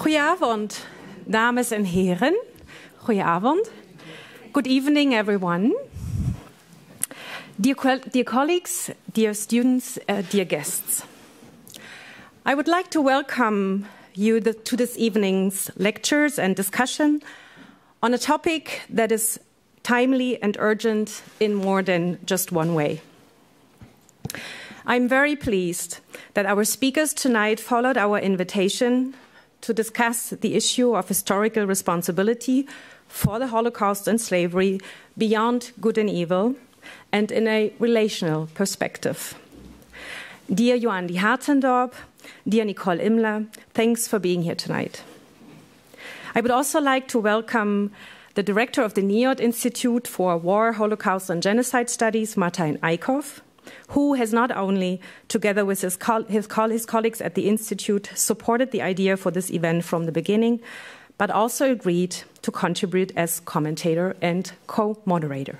Goedenavond, dames en heren. Goedenavond. Good evening, everyone. Dear colleagues, dear students, dear guests. I would like to welcome you to this evening's lectures and discussion on a topic that is timely and urgent in more than just one way. I'm very pleased that our speakers tonight followed our invitation to discuss the issue of historical responsibility for the Holocaust and slavery beyond good and evil and in a relational perspective. Dear Joandi Hartendorp, dear Nicole Imler, thanks for being here tonight. I would also like to welcome the director of the NIOD Institute for War, Holocaust and Genocide Studies, Martin Eickhoff, who has not only, together with his colleagues at the Institute, supported the idea for this event from the beginning, but also agreed to contribute as commentator and co-moderator.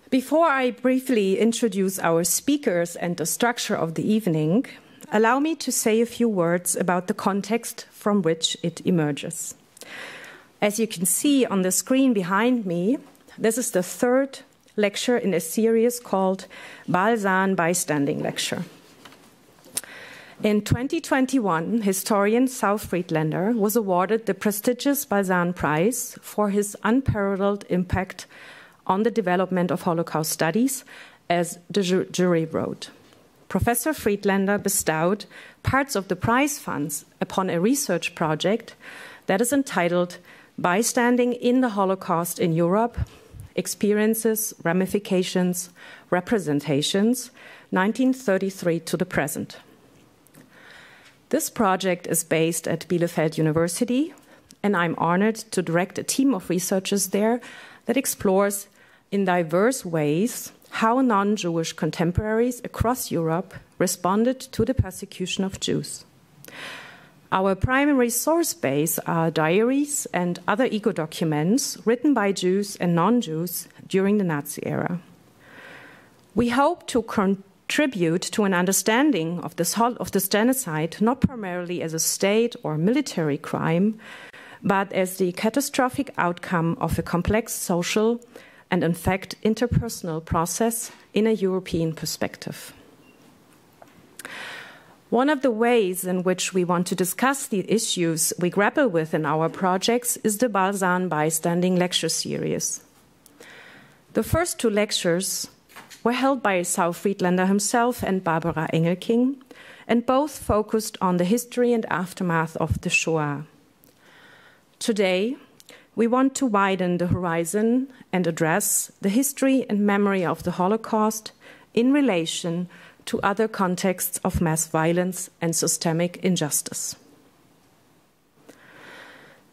Before I briefly introduce our speakers and the structure of the evening, allow me to say a few words about the context from which it emerges. As you can see on the screen behind me, this is the third lecture in a series called Balzan Bystanding Lecture. In 2021, historian Saul Friedlander was awarded the prestigious Balzan Prize for his unparalleled impact on the development of Holocaust studies, as the jury wrote. Professor Friedlander bestowed parts of the prize funds upon a research project that is entitled Bystanding in the Holocaust in Europe, Experiences, Ramifications, Representations, 1933 to the present. This project is based at Bielefeld University, and I'm honored to direct a team of researchers there that explores in diverse ways how non-Jewish contemporaries across Europe responded to the persecution of Jews. Our primary source base are diaries and other eco-documents written by Jews and non-Jews during the Nazi era. We hope to contribute to an understanding of this genocide not primarily as a state or military crime, but as the catastrophic outcome of a complex social and, in fact, interpersonal process in a European perspective. One of the ways in which we want to discuss the issues we grapple with in our projects is the Balzan Bystanding Lecture series. The first two lectures were held by Saul Friedlander himself and Barbara Engelking, and both focused on the history and aftermath of the Shoah. Today, we want to widen the horizon and address the history and memory of the Holocaust in relation to other contexts of mass violence and systemic injustice.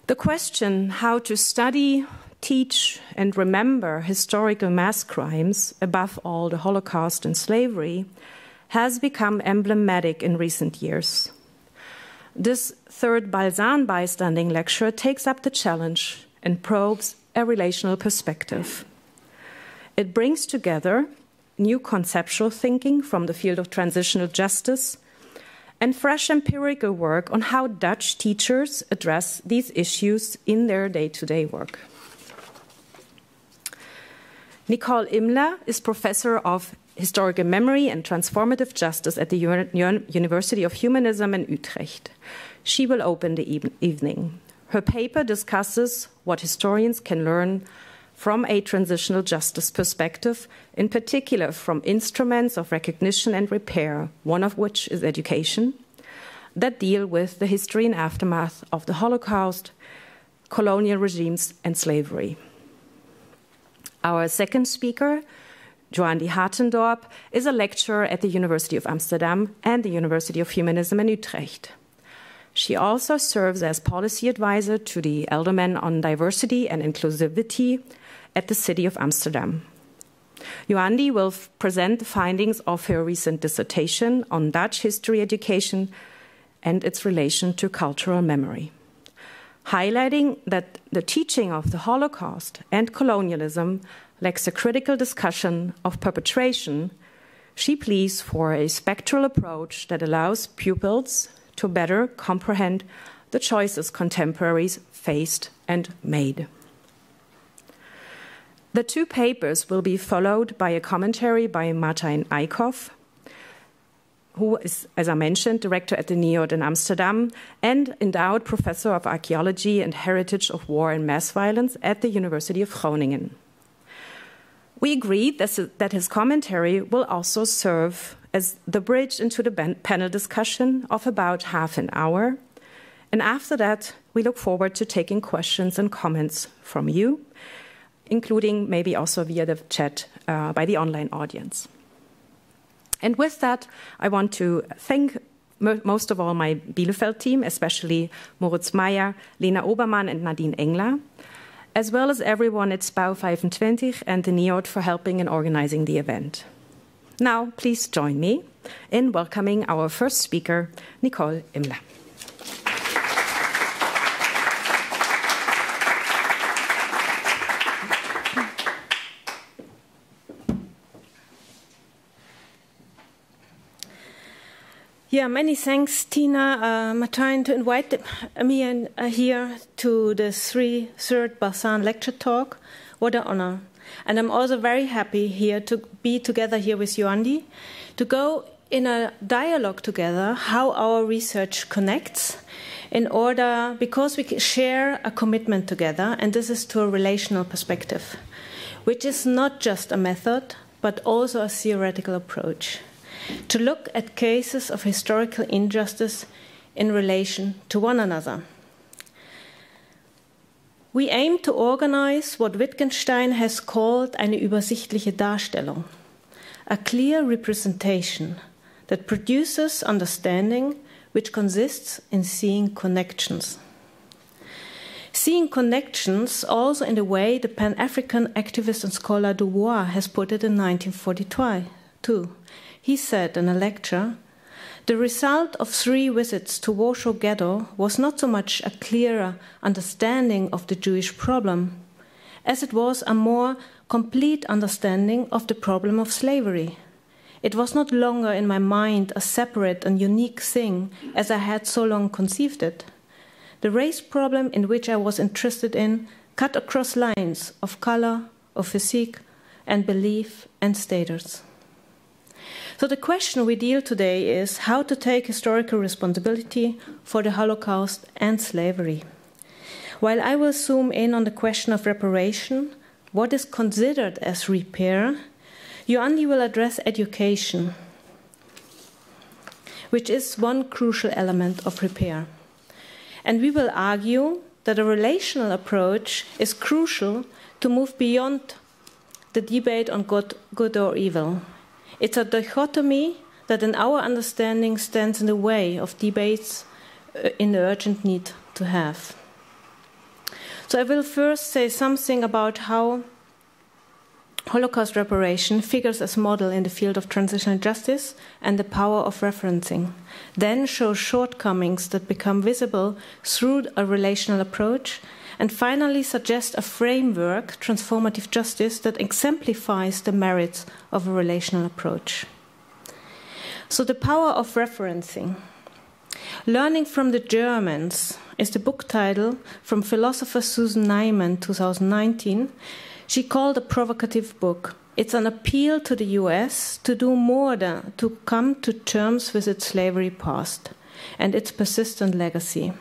The question how to study, teach, and remember historical mass crimes, above all the Holocaust and slavery, has become emblematic in recent years. This third Balzan Bystanding Lecture takes up the challenge and probes a relational perspective. It brings together new conceptual thinking from the field of transitional justice and fresh empirical work on how Dutch teachers address these issues in their day-to-day work. Nicole Imler is professor of historical memory and transformative justice at the University of Humanism in Utrecht. She will open the evening. Her paper discusses what historians can learn from a transitional justice perspective, in particular from instruments of recognition and repair, one of which is education, that deal with the history and aftermath of the Holocaust, colonial regimes, and slavery. Our second speaker, Joandi Hartendorp, is a lecturer at the University of Amsterdam and the University of Humanism in Utrecht. She also serves as policy advisor to the Alderman on Diversity and Inclusivity at the City of Amsterdam. Joandi will present the findings of her recent dissertation on Dutch history education and its relation to cultural memory, highlighting that the teaching of the Holocaust and colonialism lacks a critical discussion of perpetration. She pleads for a spectral approach that allows pupils to better comprehend the choices contemporaries faced and made. The two papers will be followed by a commentary by Martijn Eickhoff, who is, as I mentioned, director at the NIOD in Amsterdam and endowed professor of archaeology and heritage of war and mass violence at the University of Groningen. We agreed that his commentary will also serve as the bridge into the panel discussion of about half an hour. And after that, we look forward to taking questions and comments from you, including maybe also via the chat by the online audience. And with that, I want to thank most of all my Bielefeld team, especially Moritz Meyer, Lena Obermann and Nadine Engler, as well as everyone at Spouw 25 and the NIOD for helping and organizing the event. Now, please join me in welcoming our first speaker, Nicole Imler. Yeah, many thanks, Tina, Martijn, to invite me here to the third Balzan lecture talk. What an honor. And I'm also very happy here to be together here with you, Andy, to go in a dialogue together how our research connects in order, because we share a commitment together, and this is to a relational perspective, which is not just a method, but also a theoretical approach, to look at cases of historical injustice in relation to one another. We aim to organize what Wittgenstein has called eine übersichtliche Darstellung, a clear representation that produces understanding which consists in seeing connections. Seeing connections also in the way the Pan-African activist and scholar Dubois has put it in 1942. He said in a lecture, the result of 3 visits to Warsaw Ghetto was not so much a clearer understanding of the Jewish problem, as it was a more complete understanding of the problem of slavery. It was not longer in my mind a separate and unique thing as I had so long conceived it. The race problem in which I was interested in cut across lines of color, of physique, and belief and status. So the question we deal today is how to take historical responsibility for the Holocaust and slavery. While I will zoom in on the question of reparation, what is considered as repair, Ioannis will address education, which is one crucial element of repair. And we will argue that a relational approach is crucial to move beyond the debate on good or evil. It's a dichotomy that in our understanding stands in the way of debates in the urgent need to have. So I will first say something about how Holocaust reparation figures as model in the field of transitional justice and the power of referencing, then show shortcomings that become visible through a relational approach, and finally suggest a framework, transformative justice, that exemplifies the merits of a relational approach. So the power of referencing. Learning from the Germans is the book title from philosopher Susan Neiman, 2019. She called a provocative book. It's an appeal to the US to do more than to come to terms with its slavery past and its persistent legacy.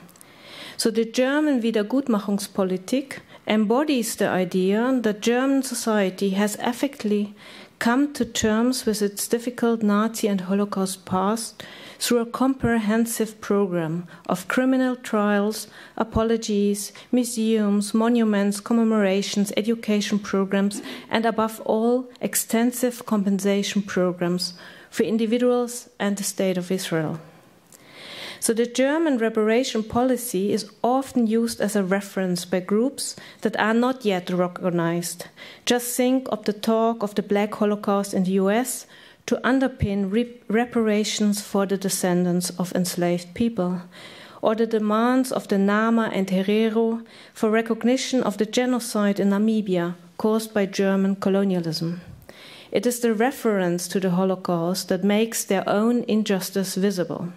So the German Wiedergutmachungspolitik embodies the idea that German society has effectively come to terms with its difficult Nazi and Holocaust past through a comprehensive program of criminal trials, apologies, museums, monuments, commemorations, education programs, and above all, extensive compensation programs for individuals and the State of Israel. So the German reparation policy is often used as a reference by groups that are not yet recognized. Just think of the talk of the Black Holocaust in the US to underpin reparations for the descendants of enslaved people, or the demands of the Nama and Herero for recognition of the genocide in Namibia caused by German colonialism. It is the reference to the Holocaust that makes their own injustice visible.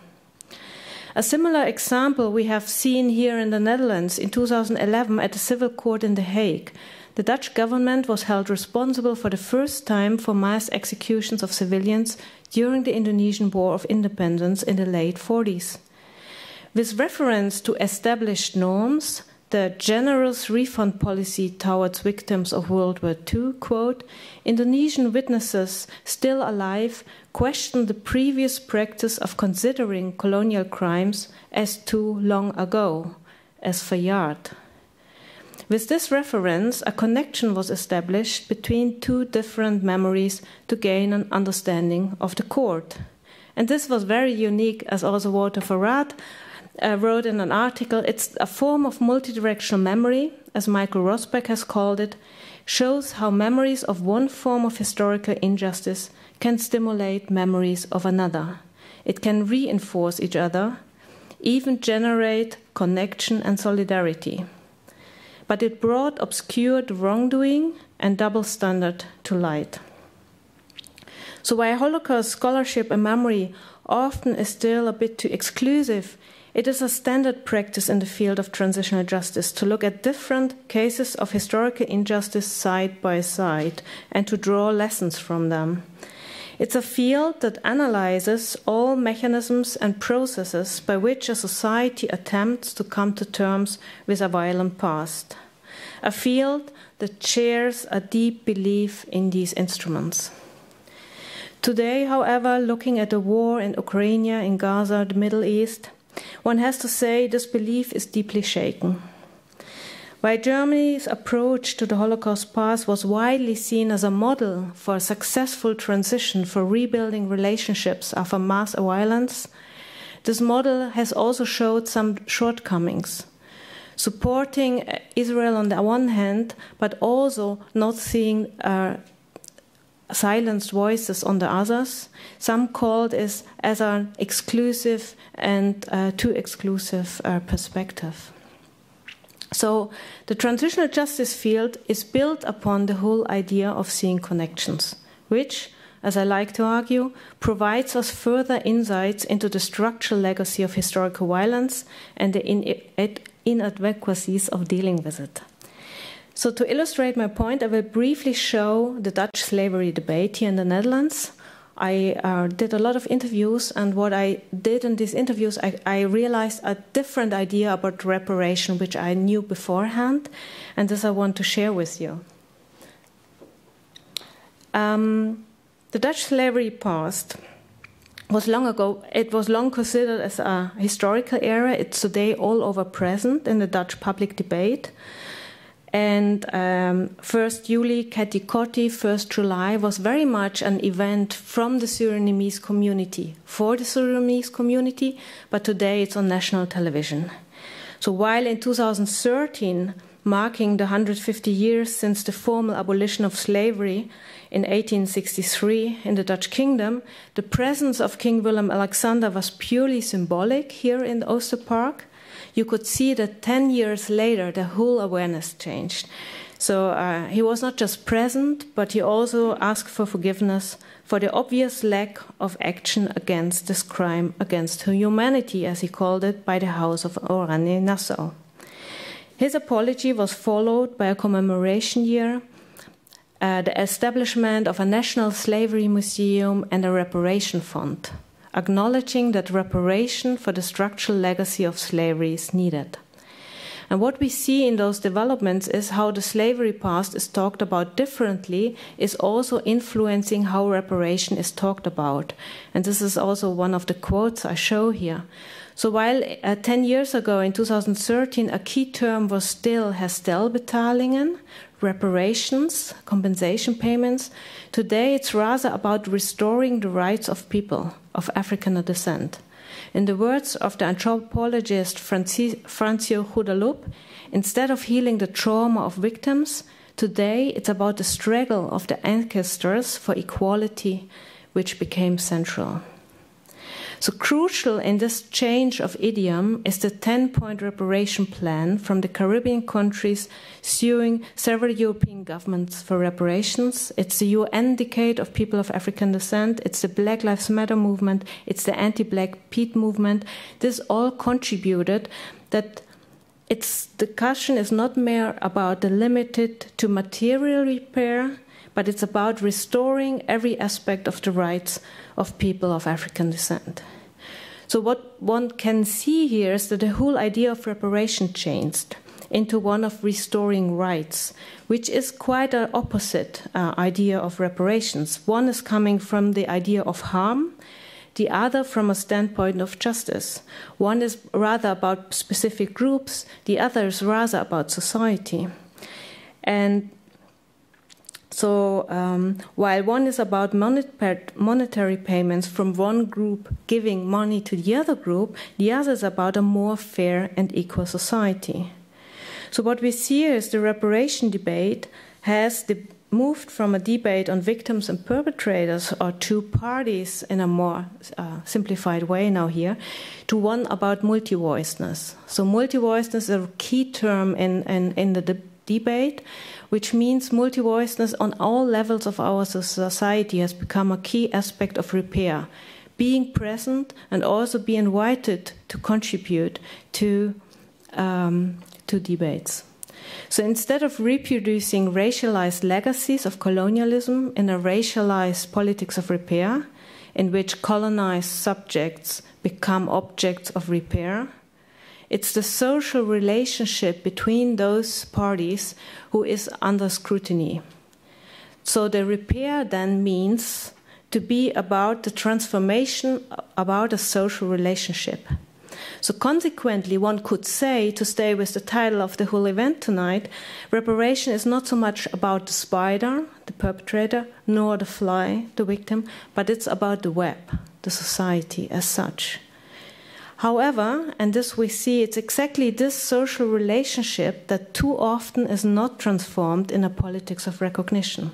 A similar example we have seen here in the Netherlands in 2011 at the Civil Court in The Hague. The Dutch government was held responsible for the first time for mass executions of civilians during the Indonesian War of Independence in the late 40s. With reference to established norms, the generous refund policy towards victims of World War II, quote, Indonesian witnesses still alive questioned the previous practice of considering colonial crimes as too long ago, as Fayard. With this reference, a connection was established between two different memories to gain an understanding of the court. And this was very unique, as also Walter Farad wrote in an article. It's a form of multidirectional memory, as Michael Rosbeck has called it, shows how memories of one form of historical injustice can stimulate memories of another. It can reinforce each other, even generate connection and solidarity. But it brought obscured wrongdoing and double standard to light. So while Holocaust scholarship and memory often is still a bit too exclusive, it is a standard practice in the field of transitional justice to look at different cases of historical injustice side by side and to draw lessons from them. It's a field that analyzes all mechanisms and processes by which a society attempts to come to terms with a violent past. A field that shares a deep belief in these instruments. Today, however, looking at the war in Ukraine, in Gaza, the Middle East, one has to say this belief is deeply shaken. While Germany's approach to the Holocaust past was widely seen as a model for a successful transition for rebuilding relationships after mass violence, this model has also showed some shortcomings, supporting Israel on the one hand, but also not seeing silenced voices on the others. Some called it as an exclusive and too exclusive perspective. So the transitional justice field is built upon the whole idea of seeing connections, which, as I like to argue, provides us further insights into the structural legacy of historical violence and the inadequacies of dealing with it. So to illustrate my point, I will briefly show the Dutch slavery debate here in the Netherlands. I did a lot of interviews, and what I did in these interviews, I realized a different idea about reparation, which I knew beforehand, and this I want to share with you. The Dutch slavery past was long ago. It was long considered as a historical era. It's today all over present in the Dutch public debate. And 1st July, Katikoti, 1st July was very much an event from the Surinamese community, for the Surinamese community, but today it's on national television. So while in 2013, marking the 150 years since the formal abolition of slavery in 1863 in the Dutch kingdom, the presence of King Willem-Alexander was purely symbolic here in the Oosterpark. You could see that 10 years later, the whole awareness changed. So he was not just present, but he also asked for forgiveness for the obvious lack of action against this crime against humanity, as he called it, by the House of Oranje-Nassau. His apology was followed by a commemoration year, the establishment of a national slavery museum and a reparation fund, acknowledging that reparation for the structural legacy of slavery is needed. And what we see in those developments is how the slavery past is talked about differently is also influencing how reparation is talked about. And this is also one of the quotes I show here. So while 10 years ago, in 2013, a key term was still herstelbetalingen, reparations, compensation payments, today it's rather about restoring the rights of people of African descent. In the words of the anthropologist Francio Guadalupe, instead of healing the trauma of victims, today it's about the struggle of the ancestors for equality, which became central. So crucial in this change of idiom is the 10-point reparation plan from the Caribbean countries suing several European governments for reparations. It's the UN Decade of People of African Descent. It's the Black Lives Matter movement. It's the anti-Black Pete movement. This all contributed that its discussion is not mere about the limited to material repair, but it's about restoring every aspect of the rights of people of African descent. So what one can see here is that the whole idea of reparation changed into one of restoring rights, which is quite an opposite idea of reparations. One is coming from the idea of harm, the other from a standpoint of justice. One is rather about specific groups, the other is rather about society. And so while one is about monetary payments from one group giving money to the other group, the other is about a more fair and equal society. So what we see here is the reparation debate has moved from a debate on victims and perpetrators, or two parties in a more simplified way now here, to one about multi-voicedness. So multi-voicedness is a key term in the debate, which means multi-voicedness on all levels of our society has become a key aspect of repair, being present and also be invited to contribute to debates. So instead of reproducing racialized legacies of colonialism in a racialized politics of repair, in which colonized subjects become objects of repair, it's the social relationship between those parties who is under scrutiny. So the repair then means to be about the transformation, about a social relationship. So consequently, one could say, to stay with the title of the whole event tonight, reparation is not so much about the spider, the perpetrator, nor the fly, the victim, but it's about the web, the society as such. However, and this we see, it's exactly this social relationship that too often is not transformed in a politics of recognition.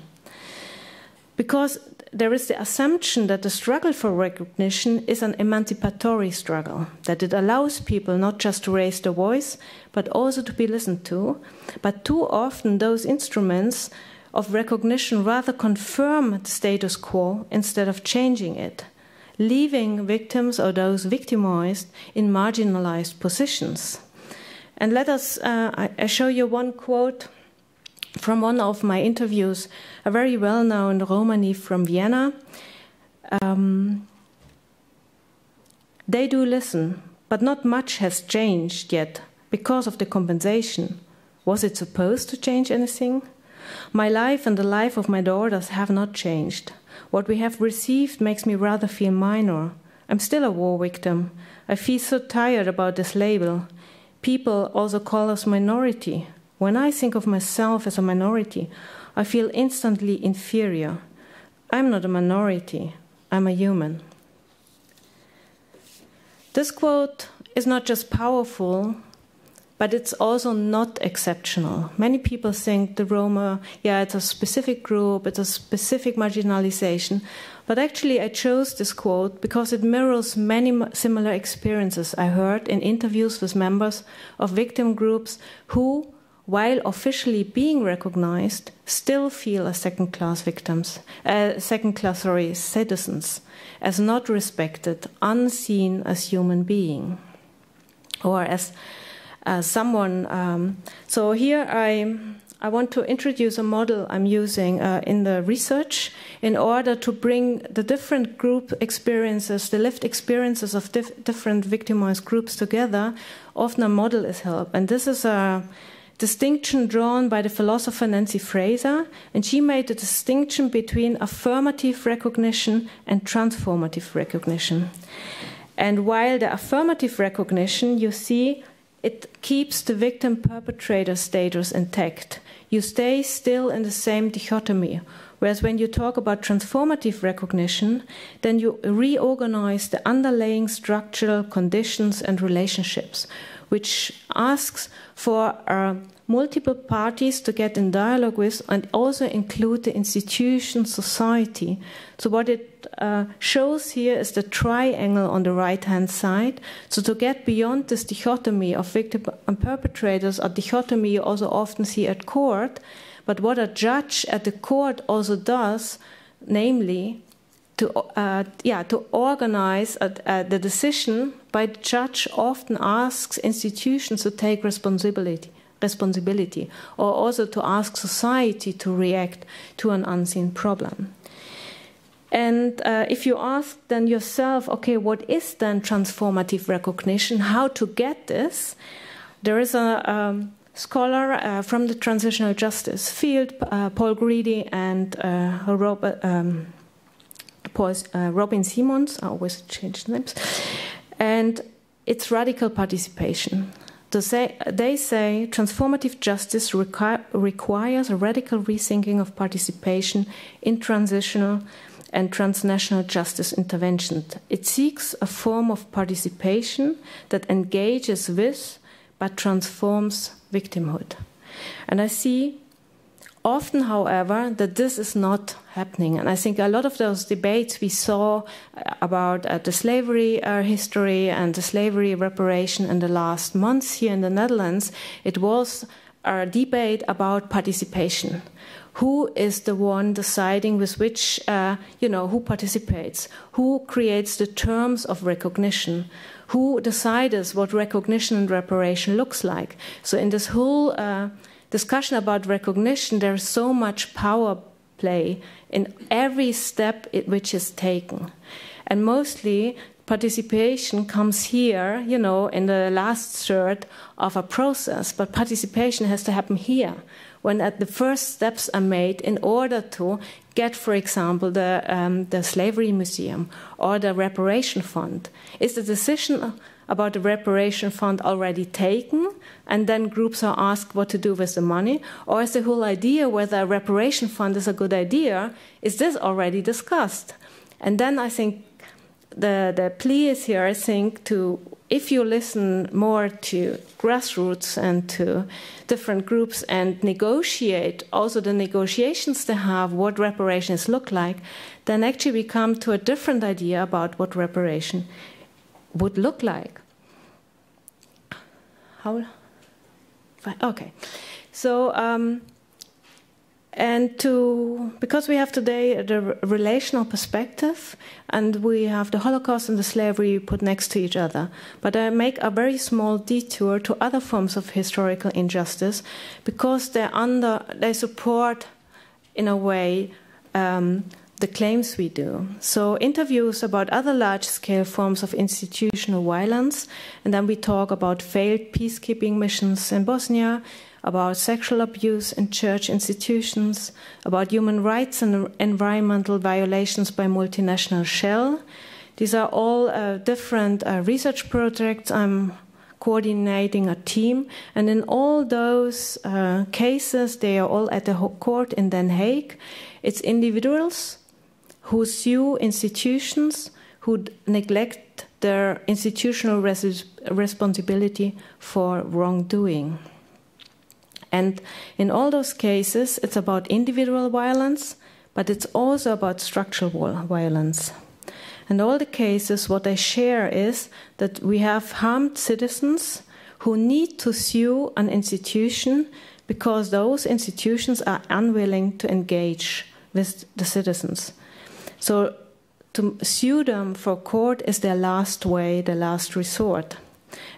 Because there is the assumption that the struggle for recognition is an emancipatory struggle, that it allows people not just to raise their voice, but also to be listened to. But too often those instruments of recognition rather confirm the status quo instead of changing it, leaving victims or those victimized in marginalized positions. And let us, I show you one quote from one of my interviews, a very well-known Romani from Vienna. They do listen, but not much has changed yet because of the compensation. Was it supposed to change anything? My life and the life of my daughters have not changed. What we have received makes me rather feel minor. I'm still a war victim. I feel so tired about this label. People also call us minority. When I think of myself as a minority, I feel instantly inferior. I'm not a minority. I'm a human. This quote is not just powerful, but it's also not exceptional. Many people think the Roma, it's a specific group, it's a specific marginalization. But actually I chose this quote because it mirrors many similar experiences I heard in interviews with members of victim groups who, while officially being recognized, still feel as second-class citizens, as not respected, unseen as human being, or as someone. So here I want to introduce a model I'm using in the research in order to bring the different group experiences, the lived experiences of different victimized groups together. Often a model is helped, and this is a distinction drawn by the philosopher Nancy Fraser, and she made a distinction between affirmative recognition and transformative recognition. And while the affirmative recognition, you see, it keeps the victim-perpetrator status intact. You stay still in the same dichotomy. Whereas when you talk about transformative recognition, then you reorganize the underlying structural conditions and relationships, which asks for multiple parties to get in dialogue with and also include the institution, society. So what it shows here is the triangle on the right-hand side. So to get beyond this dichotomy of victim and perpetrators, a dichotomy you also often see at court, but what a judge at the court also does, namely to organize the decision by the judge, often asks institutions to take responsibility, or also to ask society to react to an unseen problem. And if you ask then yourself, okay, what is then transformative recognition? How to get this? There is a scholar from the Transitional Justice field, Paul Greedy and Robin Simmons, I always change names, and it's radical participation. They say transformative justice requires a radical rethinking of participation in transitional and transnational justice interventions. It seeks a form of participation that engages with but transforms victimhood. And I see often, however, that this is not happening. And I think a lot of those debates we saw about the slavery history and the slavery reparation in the last months here in the Netherlands, it was a debate about participation. Who is the one deciding with which, who participates? Who creates the terms of recognition? Who decides what recognition and reparation looks like? So in this whole discussion about recognition, there is so much power play in every step which is taken. And mostly participation comes here, in the last third of a process, but participation has to happen here, when the first steps are made in order to get, for example, the Slavery Museum or the Reparation Fund. Is the decision about the Reparation Fund already taken, and then groups are asked what to do with the money? Or is the whole idea whether a Reparation Fund is a good idea, is this already discussed? And then I think the plea is here, I think, to, if you listen more to grassroots and to different groups and negotiate, also the negotiations they have, what reparations look like, then actually we come to a different idea about what reparation would look like. How? Okay. So, because we have today the relational perspective, and we have the Holocaust and the slavery put next to each other, but I make a very small detour to other forms of historical injustice, because they support, in a way, the claims we do. So interviews about other large-scale forms of institutional violence, and then we talk about failed peacekeeping missions in Bosnia, about sexual abuse in church institutions, about human rights and environmental violations by multinational Shell. These are all different research projects. I'm coordinating a team, and in all those cases, they are all at the court in Den Haag. It's individuals who sue institutions who neglect their institutional responsibility for wrongdoing. And in all those cases, it's about individual violence, but it's also about structural violence. And all the cases, what they share is that we have harmed citizens who need to sue an institution because those institutions are unwilling to engage with the citizens. So to sue them for court is their last way, their last resort.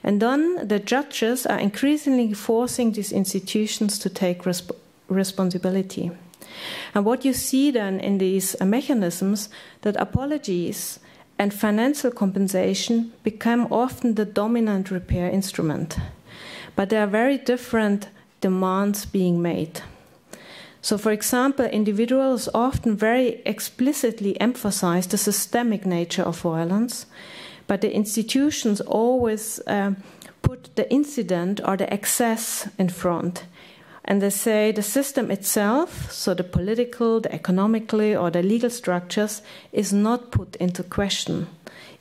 And then the judges are increasingly forcing these institutions to take responsibility. And what you see then in these mechanisms, that apologies and financial compensation become often the dominant repair instrument. But there are very different demands being made. So, for example, individuals often very explicitly emphasize the systemic nature of violence, but the institutions always put the incident or the excess in front. And they say the system itself, so the political, the economically, or the legal structures, is not put into question,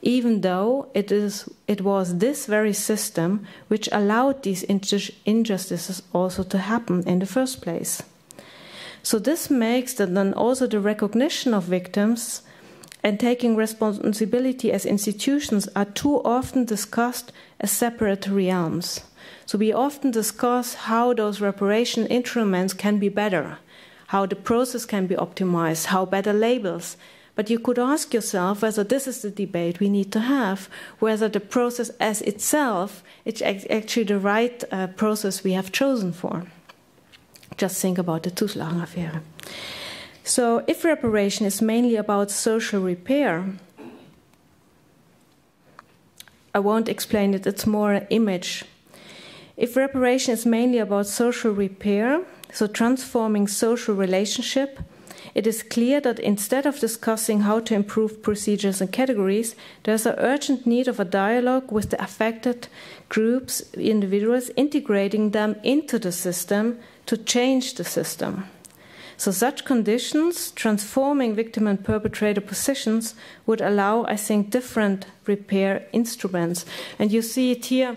even though it was this very system which allowed these injustices also to happen in the first place. So this makes that then also the recognition of victims and taking responsibility as institutions are too often discussed as separate realms. So we often discuss how those reparation instruments can be better, how the process can be optimized, how better labels. But you could ask yourself whether this is the debate we need to have, whether the process as itself is actually the right process we have chosen for. Just think about the Toeslagenaffaire. So if reparation is mainly about social repair, I won't explain it, it's more an image. If reparation is mainly about social repair, so transforming social relationship, it is clear that instead of discussing how to improve procedures and categories, there's an urgent need of a dialogue with the affected groups, individuals, integrating them into the system to change the system. So such conditions, transforming victim and perpetrator positions, would allow, I think, different repair instruments. And you see it here.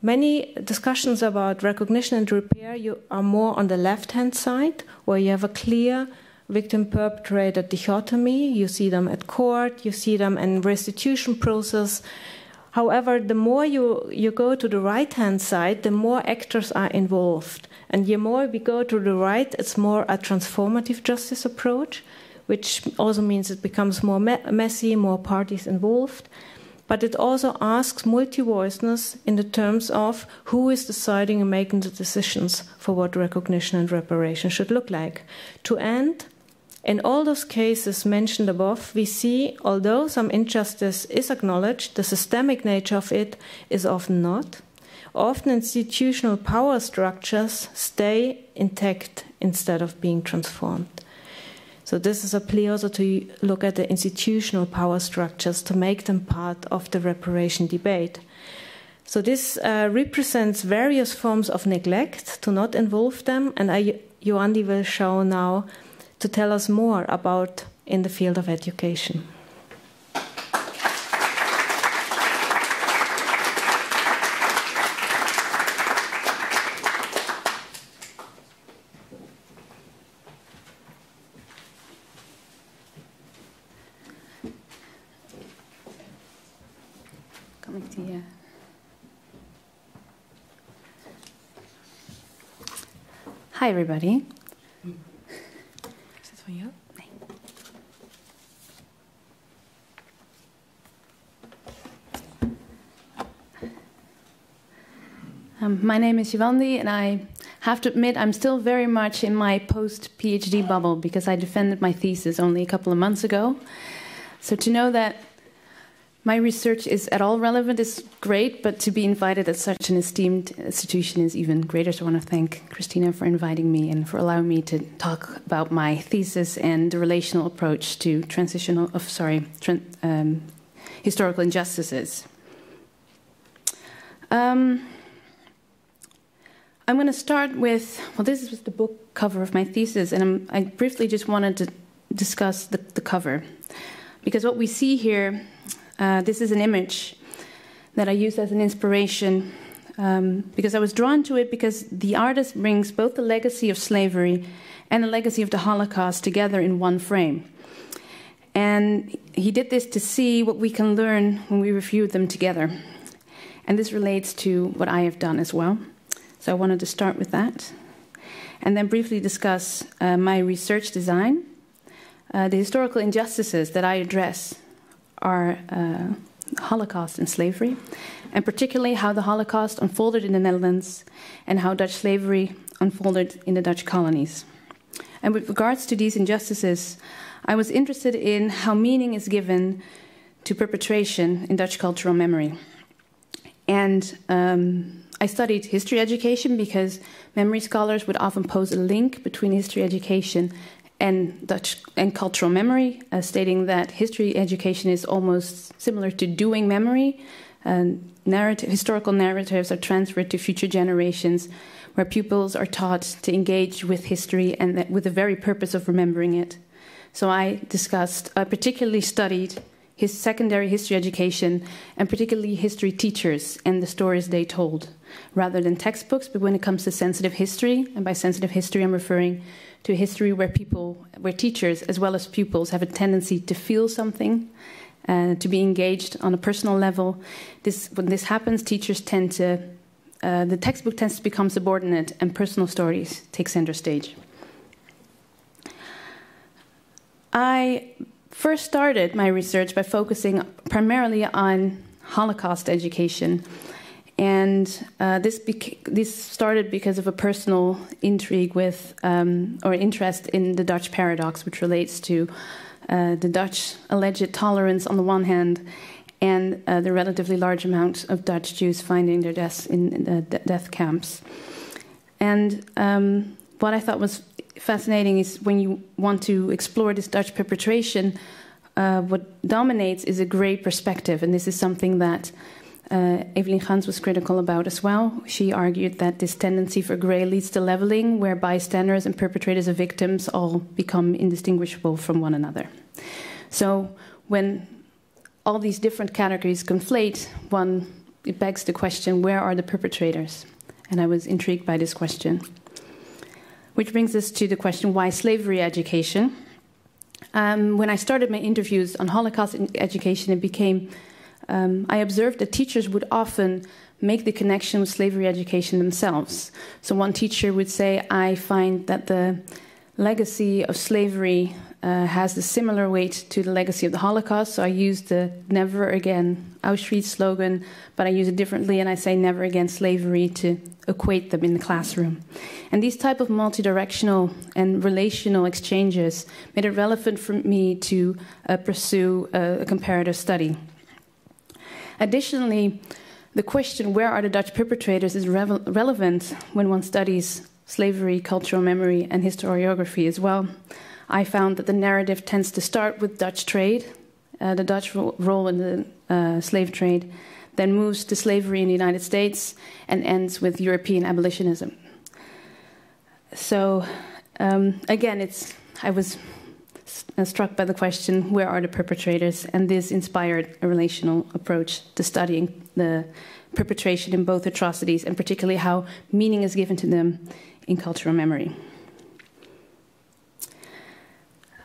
Many discussions about recognition and repair are more on the left-hand side, where you have a clear victim-perpetrator dichotomy. You see them at court, you see them in restitution process. However, the more you go to the right-hand side, the more actors are involved. And the more we go to the right, it's more a transformative justice approach, which also means it becomes more messy, more parties involved. But it also asks multi-voiceness in the terms of who is deciding and making the decisions for what recognition and reparation should look like. To end, in all those cases mentioned above, we see, although some injustice is acknowledged, the systemic nature of it is often not. Often institutional power structures stay intact instead of being transformed. So this is a plea also to look at the institutional power structures to make them part of the reparation debate. So this represents various forms of neglect to not involve them, and Joandi will show now to tell us more about in the field of education. Hi, everybody. Is it for you? My name is Joandi, and I have to admit I'm still very much in my post-PhD bubble because I defended my thesis only a couple of months ago. So to know that my research is at all relevant is great, but to be invited at such an esteemed institution is even greater. So I want to thank Christina for inviting me and for allowing me to talk about my thesis and the relational approach to historical injustices. I'm going to start with, well, this is the book cover of my thesis, and I briefly just wanted to discuss the cover. Because what we see here, this is an image that I used as an inspiration because I was drawn to it because the artist brings both the legacy of slavery and the legacy of the Holocaust together in one frame. And he did this to see what we can learn when we review them together. And this relates to what I have done as well. So I wanted to start with that. And then briefly discuss my research design. The historical injustices that I address are Holocaust and slavery, and particularly how the Holocaust unfolded in the Netherlands and how Dutch slavery unfolded in the Dutch colonies. And with regards to these injustices, I was interested in how meaning is given to perpetration in Dutch cultural memory. And I studied history education because memory scholars would often pose a link between history education and Dutch and cultural memory, stating that history education is almost similar to doing memory. Historical narratives are transferred to future generations, where pupils are taught to engage with history and with the very purpose of remembering it. So I particularly studied his secondary history education and particularly history teachers and the stories they told, rather than textbooks. But when it comes to sensitive history, and by sensitive history I'm referring to history where teachers as well as pupils have a tendency to feel something, to be engaged on a personal level. When this happens, teachers tend to, the textbook tends to become subordinate and personal stories take center stage. I first started my research by focusing primarily on Holocaust education. And this started because of a personal intrigue with, or interest in the Dutch paradox, which relates to the Dutch alleged tolerance on the one hand, and the relatively large amount of Dutch Jews finding their deaths in death camps. And what I thought was fascinating is when you want to explore this Dutch perpetration, what dominates is a grey perspective, and this is something that Evelyn Gans was critical about as well. She argued that this tendency for grey leads to leveling, where bystanders and perpetrators and victims all become indistinguishable from one another. So when all these different categories conflate, it begs the question, where are the perpetrators? And I was intrigued by this question. Which brings us to the question, why slavery education? When I started my interviews on Holocaust education, it became I observed that teachers would often make the connection with slavery education themselves. So one teacher would say, I find that the legacy of slavery has a similar weight to the legacy of the Holocaust, so I use the never again Auschwitz slogan, but I use it differently, and I say never again slavery to equate them in the classroom. And these type of multidirectional and relational exchanges made it relevant for me to pursue a comparative study. Additionally, the question, where are the Dutch perpetrators, is relevant when one studies slavery, cultural memory, and historiography as well. I found that the narrative tends to start with Dutch trade, the Dutch role in the slave trade, then moves to slavery in the United States, and ends with European abolitionism. So, again, I was struck by the question, where are the perpetrators? And this inspired a relational approach to studying the perpetration in both atrocities, and particularly how meaning is given to them in cultural memory.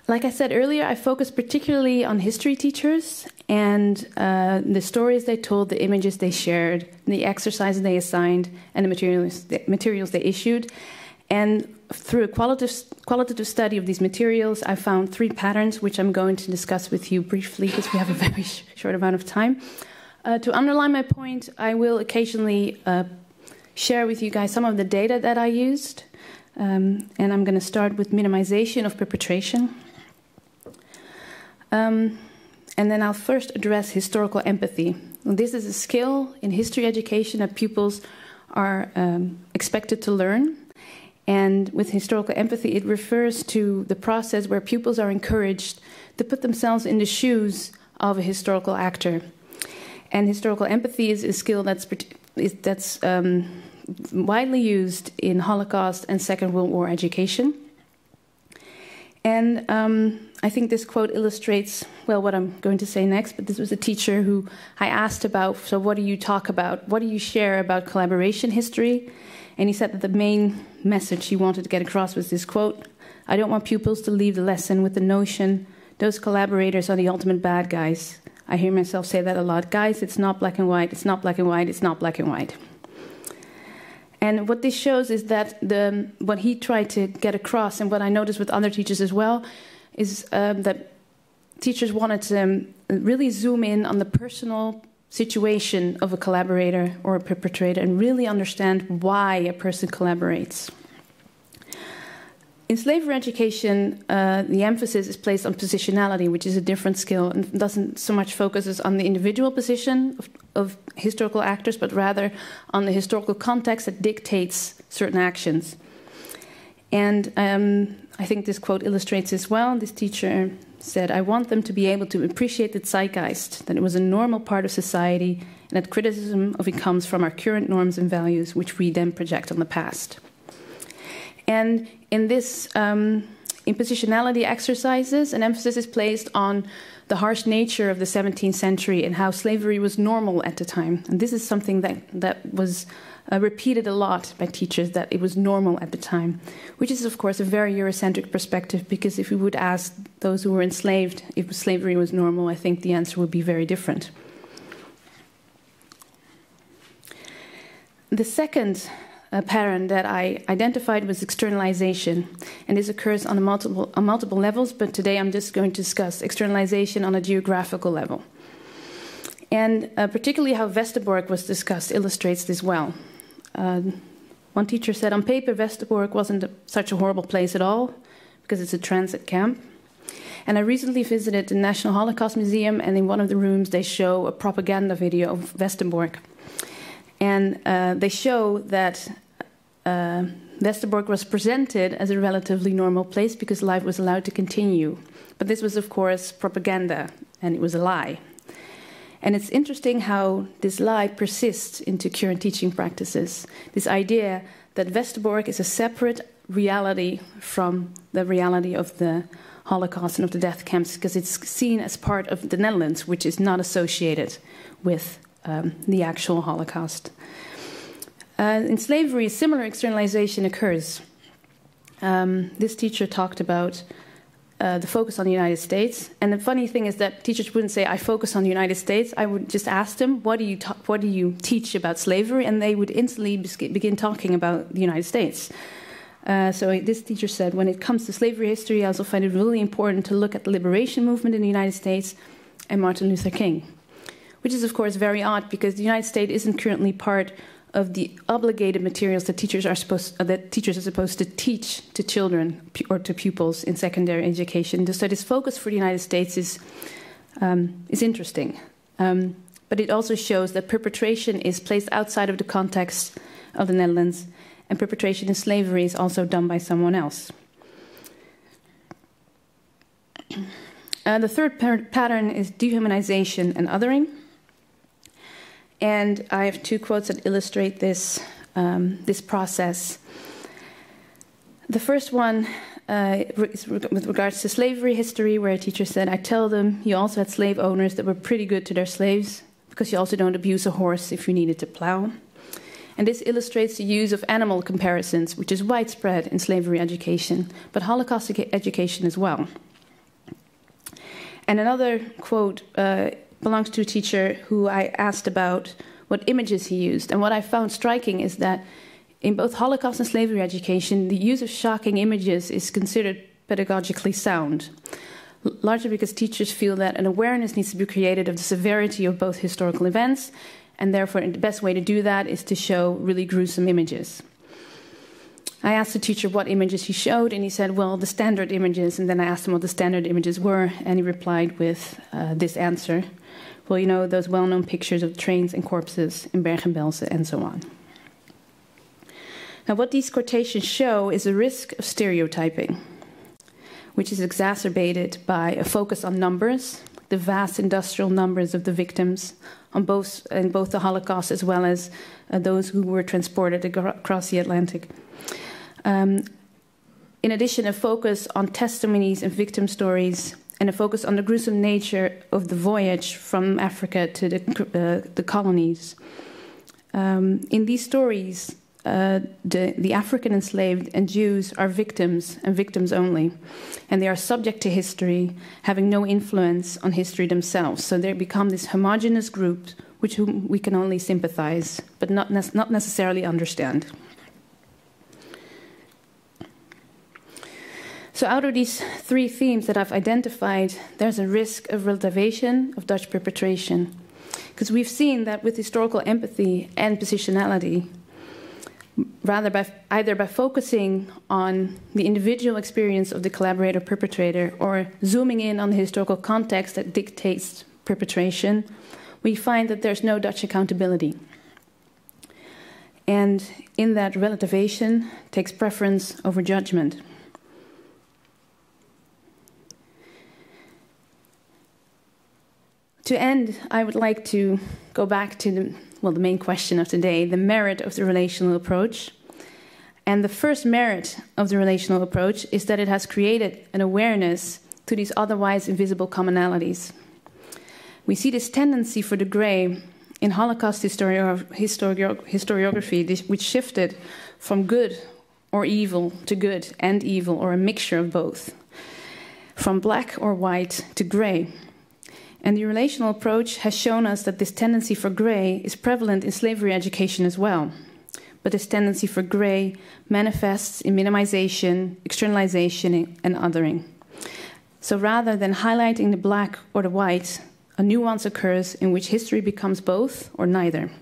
Like I said earlier, I focused particularly on history teachers and the stories they told, the images they shared, the exercises they assigned, and the materials they issued. And through a qualitative study of these materials, I found 3 patterns, which I'm going to discuss with you briefly, because we have a very short amount of time. To underline my point, I will occasionally share with you guys some of the data that I used. And I'm going to start with minimization of perpetration. And then I'll first address historical empathy. This is a skill in history education that pupils are expected to learn. And with historical empathy, it refers to the process where pupils are encouraged to put themselves in the shoes of a historical actor. And historical empathy is a skill that's widely used in Holocaust and Second World War education. And I think this quote illustrates, well, what I'm going to say next, but this was a teacher who I asked about, so what do you talk about? What do you share about collaboration history? And he said that the main message he wanted to get across was this quote, I don't want pupils to leave the lesson with the notion those collaborators are the ultimate bad guys. I hear myself say that a lot. Guys, it's not black and white, it's not black and white, it's not black and white. And what this shows is that what he tried to get across, and what I noticed with other teachers as well, is that teachers wanted to really zoom in on the personal situation of a collaborator or a perpetrator and really understand why a person collaborates. In slavery education, the emphasis is placed on positionality, which is a different skill and doesn't so much focus on the individual position of historical actors, but rather on the historical context that dictates certain actions. And I think this quote illustrates this well. This teacher said, I want them to be able to appreciate the zeitgeist, that it was a normal part of society, and that criticism of it comes from our current norms and values, which we then project on the past. And in this impositionality exercises, an emphasis is placed on the harsh nature of the 17th century and how slavery was normal at the time. And this is something that was repeated a lot by teachers, that it was normal at the time, which is, of course, a very Eurocentric perspective, because if we would ask those who were enslaved if slavery was normal, I think the answer would be very different. The second pattern that I identified was externalization, and this occurs on multiple levels, but today I'm just going to discuss externalization on a geographical level. And particularly how Westerbork was discussed illustrates this well. One teacher said, on paper, Westerbork wasn't such a horrible place at all, because it's a transit camp. And I recently visited the National Holocaust Museum, and in one of the rooms they show a propaganda video of Westerbork. And they show that Westerbork was presented as a relatively normal place because life was allowed to continue. But this was, of course, propaganda, and it was a lie. And it's interesting how this lie persists into current teaching practices. This idea that Westerbork is a separate reality from the reality of the Holocaust and of the death camps, because it's seen as part of the Netherlands, which is not associated with the actual Holocaust. In slavery, a similar externalization occurs. This teacher talked about the focus on the United States. And the funny thing is that teachers wouldn't say, I focus on the United States. I would just ask them, what do you teach about slavery? And they would instantly begin talking about the United States. So this teacher said, when it comes to slavery history, I also find it really important to look at the liberation movement in the United States and Martin Luther King. Which is, of course, very odd, because the United States isn't currently part of the obligated materials that teachers are supposed to teach to children or to pupils in secondary education. So this focus for the United States is interesting. But it also shows that perpetration is placed outside of the context of the Netherlands, and perpetration in slavery is also done by someone else. The third pattern is dehumanization and othering. And I have two quotes that illustrate this, this process. The first one is with regards to slavery history, where a teacher said, I tell them you also had slave owners that were pretty good to their slaves, because you also don't abuse a horse if you needed to plow. And this illustrates the use of animal comparisons, which is widespread in slavery education, but Holocaust education as well. And another quote belongs to a teacher who I asked about what images he used. And what I found striking is that in both Holocaust and slavery education, the use of shocking images is considered pedagogically sound, largely because teachers feel that an awareness needs to be created of the severity of both historical events, and therefore the best way to do that is to show really gruesome images. I asked the teacher what images he showed, and he said, well, the standard images. And then I asked him what the standard images were, and he replied with this answer. Well, you know, those well-known pictures of trains and corpses in Bergen-Belsen and so on. Now, what these quotations show is a risk of stereotyping, which is exacerbated by a focus on numbers, the vast industrial numbers of the victims in both the Holocaust as well as those who were transported across the Atlantic. In addition, a focus on testimonies and victim stories, and a focus on the gruesome nature of the voyage from Africa to the colonies. In these stories, the African enslaved and Jews are victims, and victims only. And they are subject to history, having no influence on history themselves. So they become this homogeneous group with whom we can only sympathize, but not necessarily understand. So out of these three themes that I've identified, there's a risk of relativization of Dutch perpetration. Because we've seen that with historical empathy and positionality, either by focusing on the individual experience of the collaborator perpetrator or zooming in on the historical context that dictates perpetration, we find that there's no Dutch accountability. And in that, relativization takes preference over judgment. To end, I would like to go back to the main question of today, the merit of the relational approach. And the first merit of the relational approach is that it has created an awareness to these otherwise invisible commonalities. We see this tendency for the grey in Holocaust historiography, which shifted from good or evil to good and evil, or a mixture of both, from black or white to grey. And the relational approach has shown us that this tendency for grey is prevalent in slavery education as well. But this tendency for grey manifests in minimization, externalization, and othering. So rather than highlighting the black or the white, a nuance occurs in which history becomes both or neither.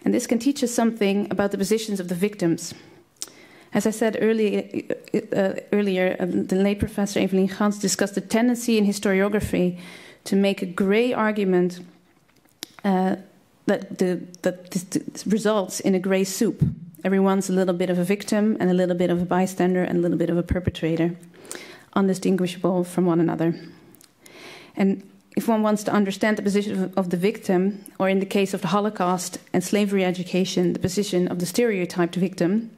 And this can teach us something about the positions of the victims. As I said earlier, the late Professor Evelien Gans discussed the tendency in historiography to make a grey argument that this results in a grey soup. Everyone's a little bit of a victim and a little bit of a bystander and a little bit of a perpetrator, undistinguishable from one another. And if one wants to understand the position of the victim, or in the case of the Holocaust and slavery education, the position of the stereotyped victim,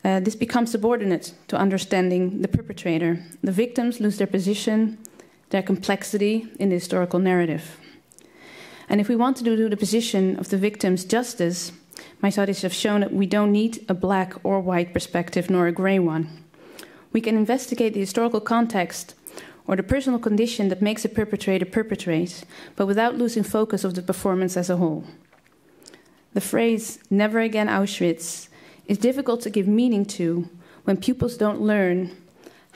this becomes subordinate to understanding the perpetrator. The victims lose their position, their complexity in the historical narrative. And if we want to do the position of the victims justice, my studies have shown that we don't need a black or white perspective, nor a grey one. We can investigate the historical context or the personal condition that makes a perpetrator perpetrate, but without losing focus of the performance as a whole. The phrase, "never again Auschwitz," is difficult to give meaning to when pupils don't learn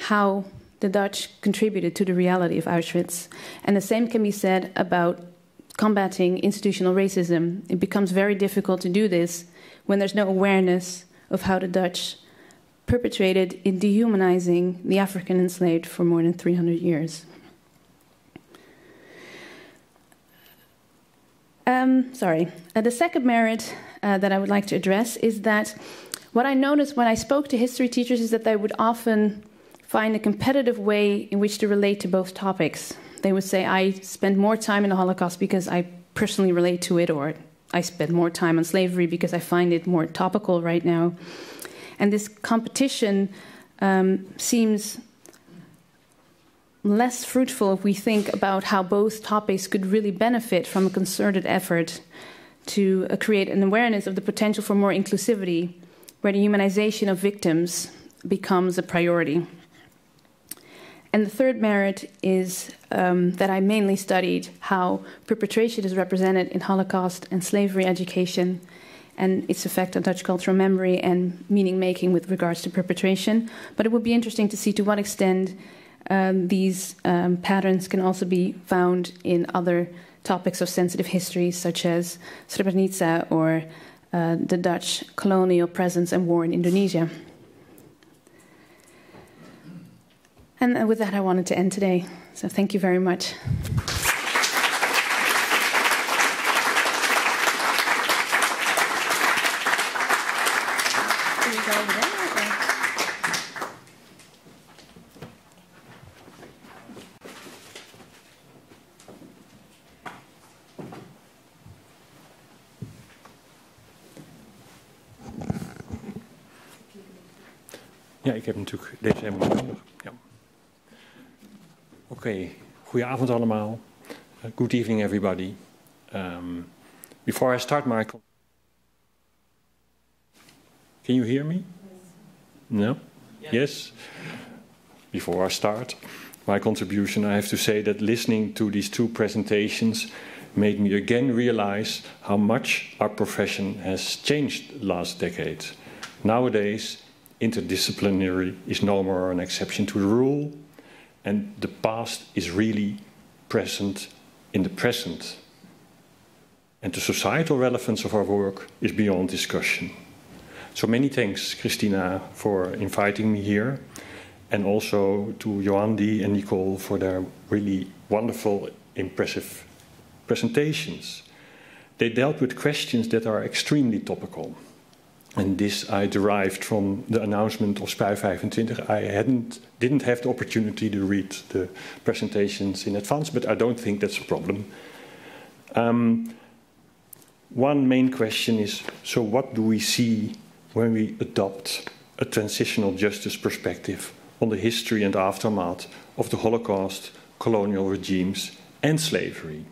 how the Dutch contributed to the reality of Auschwitz. And the same can be said about combating institutional racism. It becomes very difficult to do this when there's no awareness of how the Dutch perpetrated in dehumanizing the African enslaved for more than 300 years. The second merit that I would like to address is that what I noticed when I spoke to history teachers is that they would often find a competitive way in which to relate to both topics. They would say, I spend more time in the Holocaust because I personally relate to it, or I spend more time on slavery because I find it more topical right now. And this competition seems less fruitful if we think about how both topics could really benefit from a concerted effort to create an awareness of the potential for more inclusivity, where the humanization of victims becomes a priority. And the third merit is that I mainly studied how perpetration is represented in Holocaust and slavery education and its effect on Dutch cultural memory and meaning-making with regards to perpetration. But it would be interesting to see to what extent these patterns can also be found in other topics of sensitive history, such as Srebrenica or the Dutch colonial presence and war in Indonesia. And with that, I wanted to end today. So thank you very much. Ja, ik heb natuurlijk deze helemaal niet nodig. Ja. Oké, goedenavond allemaal. Good evening everybody. Before I start my... Can you hear me? No? Yes? Before I start my contribution, I have to say that listening to these two presentations made me again realize how much our profession has changed the last decade. Nowadays, interdisciplinary is no more an exception to the rule, and the past is really present in the present. And the societal relevance of our work is beyond discussion. So many thanks, Christina, for inviting me here, and also to Joandi and Nicole for their really wonderful, impressive presentations. They dealt with questions that are extremely topical. And this I derived from the announcement of SPUI 25. I didn't have the opportunity to read the presentations in advance, but I don't think that's a problem. One main question is, so what do we see when we adopt a transitional justice perspective on the history and aftermath of the Holocaust, colonial regimes, and slavery?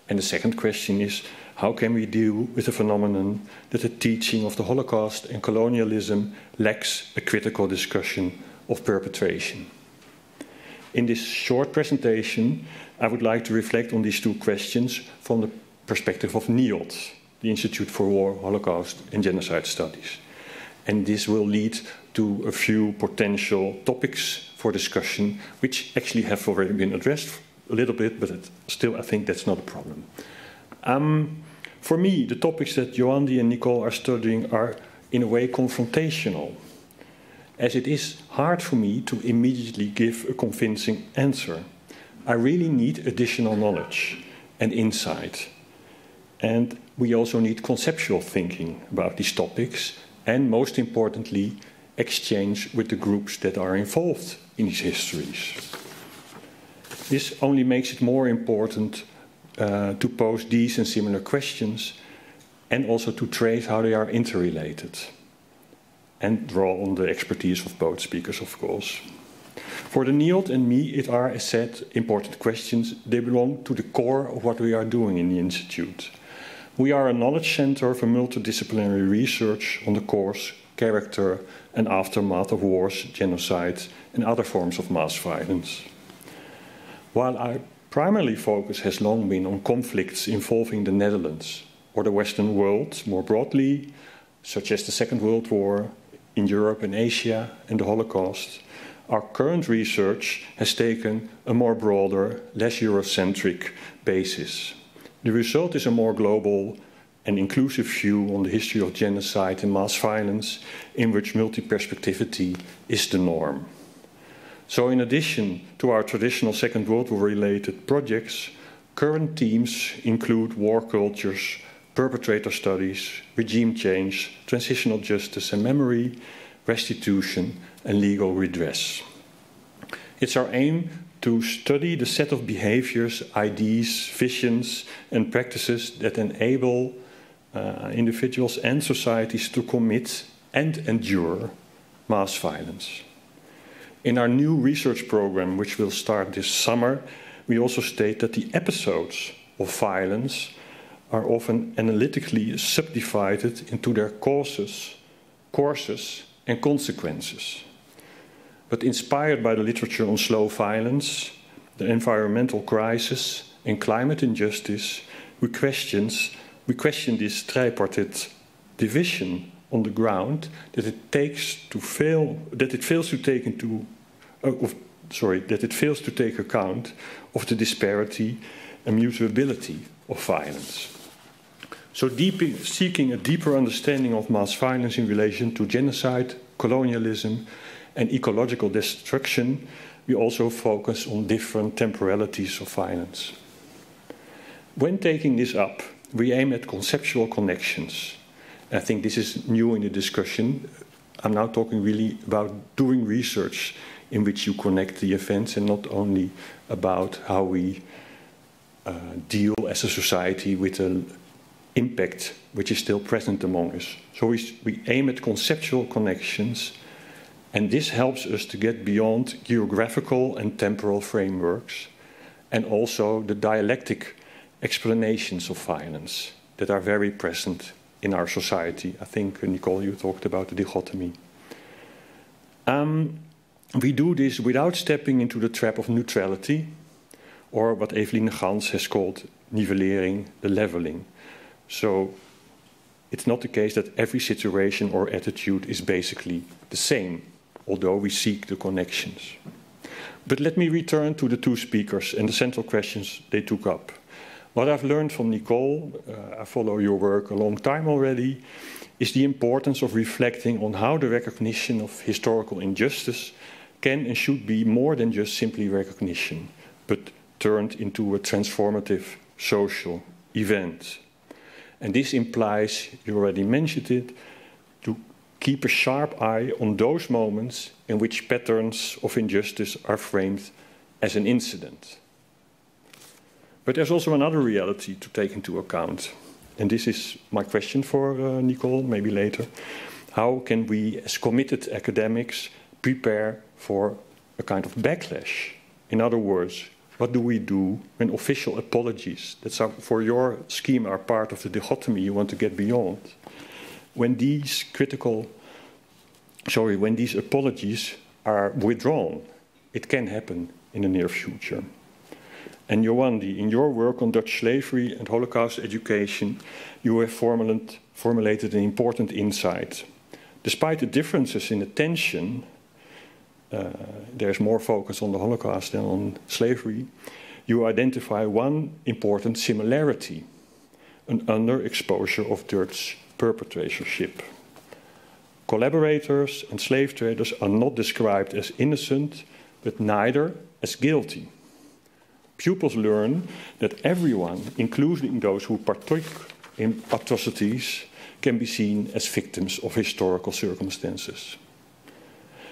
And the second question is, how can we deal with the phenomenon that the teaching of the Holocaust and colonialism lacks a critical discussion of perpetration? In this short presentation, I would like to reflect on these two questions from the perspective of NIOD, the Institute for War, Holocaust and Genocide Studies. And this will lead to a few potential topics for discussion, which actually have already been addressed a little bit, but still I think that's not a problem. For me, the topics that Joandi and Nicole are studying are in a way confrontational, as it is hard for me to immediately give a convincing answer. I really need additional knowledge and insight. And we also need conceptual thinking about these topics, and most importantly, exchange with the groups that are involved in these histories. This only makes it more important to pose these and similar questions, and also to trace how they are interrelated, and draw on the expertise of both speakers, of course. For the NIOD and me, it are, as said, important questions. They belong to the core of what we are doing in the Institute. We are a knowledge center for multidisciplinary research on the course, character, and aftermath of wars, genocide, and other forms of mass violence. While our primary focus has long been on conflicts involving the Netherlands or the Western world more broadly, such as the Second World War, in Europe and Asia, and the Holocaust, our current research has taken a more broader, less Eurocentric basis. The result is a more global and inclusive view on the history of genocide and mass violence, in which multi-perspectivity is the norm. So in addition to our traditional Second World War-related projects, current themes include war cultures, perpetrator studies, regime change, transitional justice and memory, restitution, and legal redress. It's our aim to study the set of behaviors, ideas, visions, and practices that enable individuals and societies to commit and endure mass violence. In our new research program, which will start this summer, we also state that the episodes of violence are often analytically subdivided into their causes, and consequences. But inspired by the literature on slow violence, the environmental crisis, and climate injustice, we question this tripartite division on the ground that it fails to take account of the disparity and mutability of violence. So seeking a deeper understanding of mass violence in relation to genocide, colonialism, and ecological destruction, we also focus on different temporalities of violence. When taking this up, we aim at conceptual connections. I think this is new in the discussion. I'm now talking really about doing research in which you connect the events, and not only about how we deal as a society with an impact which is still present among us. So we aim at conceptual connections, and this helps us to get beyond geographical and temporal frameworks, and also the dialectic explanations of violence that are very present in our society. I think, Nicole, you talked about the dichotomy. We do this without stepping into the trap of neutrality, or what Eveline Gans has called nivellering, the leveling. So it's not the case that every situation or attitude is basically the same, although we seek the connections. But let me return to the two speakers and the central questions they took up. What I've learned from Nicole, I follow your work a long time already, is the importance of reflecting on how the recognition of historical injustice can and should be more than just simply recognition, but turned into a transformative social event. And this implies, you already mentioned it, keep a sharp eye on those moments in which patterns of injustice are framed as an incident. But there's also another reality to take into account. And this is my question for Nicole, maybe later. How can we, as committed academics, prepare for a kind of backlash? In other words, what do we do when official apologies, that for your scheme are part of the dichotomy you want to get beyond, when these when these apologies are withdrawn? It can happen in the near future. And Joandi, in your work on Dutch slavery and Holocaust education, you have formulated an important insight. Despite the differences in attention, there's more focus on the Holocaust than on slavery, you identify one important similarity, an underexposure of Dutch perpetratorship. Collaborators and slave traders are not described as innocent, but neither as guilty. Pupils learn that everyone, including those who partook in atrocities, can be seen as victims of historical circumstances.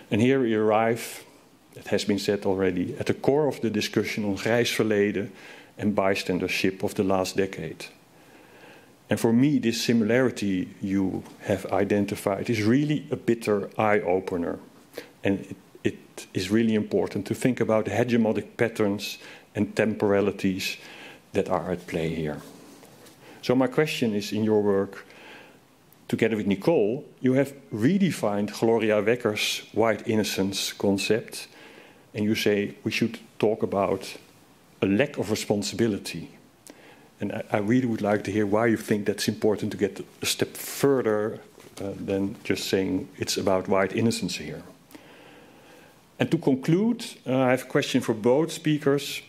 And here we arrive, it has been said already, at the core of the discussion on grijs verleden and bystandership of the last decade. And for me, this similarity you have identified is really a bitter eye-opener. And it is really important to think about the hegemonic patterns and temporalities that are at play here. So my question is, in your work, together with Nicole, you have redefined Gloria Wecker's white innocence concept, and you say we should talk about a lack of responsibility. And I really would like to hear why you think that's important to get a step further than just saying it's about white innocence here. And to conclude, I have a question for both speakers.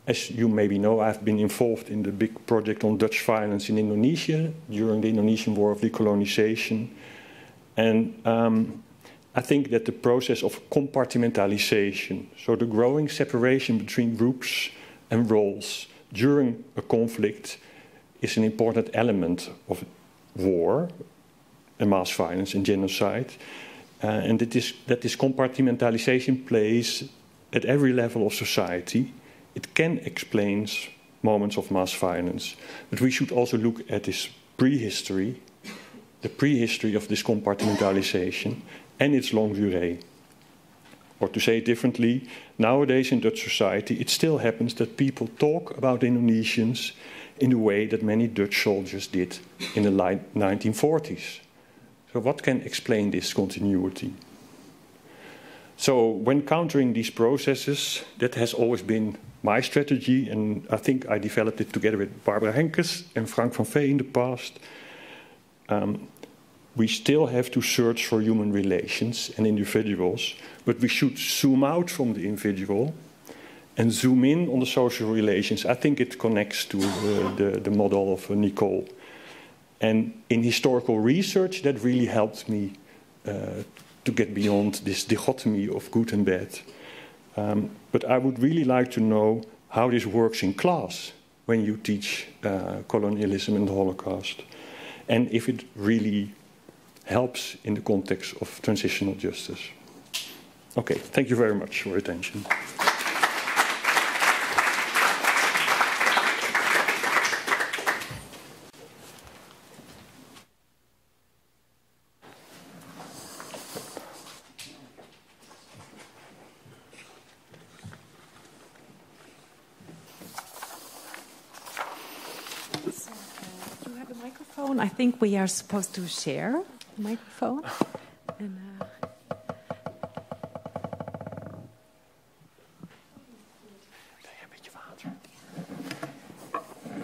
As you maybe know, I've been involved in the big project on Dutch violence in Indonesia during the Indonesian War of Decolonization. And I think that the process of compartmentalization, so the growing separation between groups and roles during a conflict, is an important element of war and mass violence and genocide. And that this compartmentalization plays at every level of society. It can explain moments of mass violence, but we should also look at this prehistory, the prehistory of this compartmentalization and its longue durée. Or to say it differently, nowadays in Dutch society, it still happens that people talk about Indonesians in the way that many Dutch soldiers did in the late 1940s. So what can explain this continuity? So when countering these processes, that has always been my strategy, and I think I developed it together with Barbara Henkes and Frank van Vee in the past. We still have to search for human relations and individuals, but we should zoom out from the individual and zoom in on the social relations. I think it connects to the model of Nicole. And in historical research, that really helped me to get beyond this dichotomy of good and bad. But I would really like to know how this works in class when you teach colonialism and the Holocaust, and if it really helps in the context of transitional justice. Okay, thank you very much for your attention. I think we are supposed to share the microphone. And,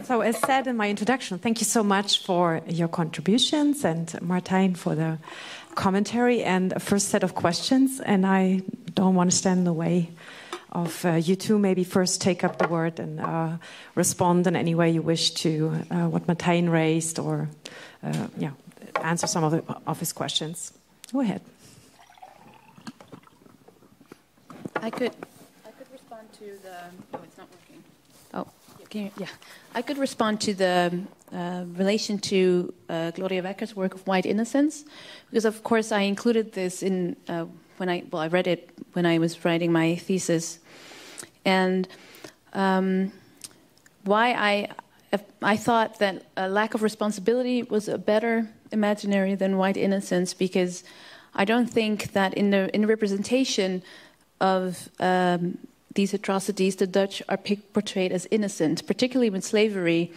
so as said in my introduction, thank you so much for your contributions, and Martijn for the commentary and a first set of questions. And I don't want to stand in the way of you two. Maybe first take up the word and respond in any way you wish to what Martijn raised, or answer some of his questions. Go ahead. I could respond to the. Oh, it's not working. Oh, Yeah, I could respond to the relation to Gloria Wecker's work of white innocence, because of course I included this in when I read it when I was writing my thesis, and why I thought that a lack of responsibility was a better imaginary than white innocence, because I don't think that in the representation of these atrocities, the Dutch are portrayed as innocent, particularly with slavery.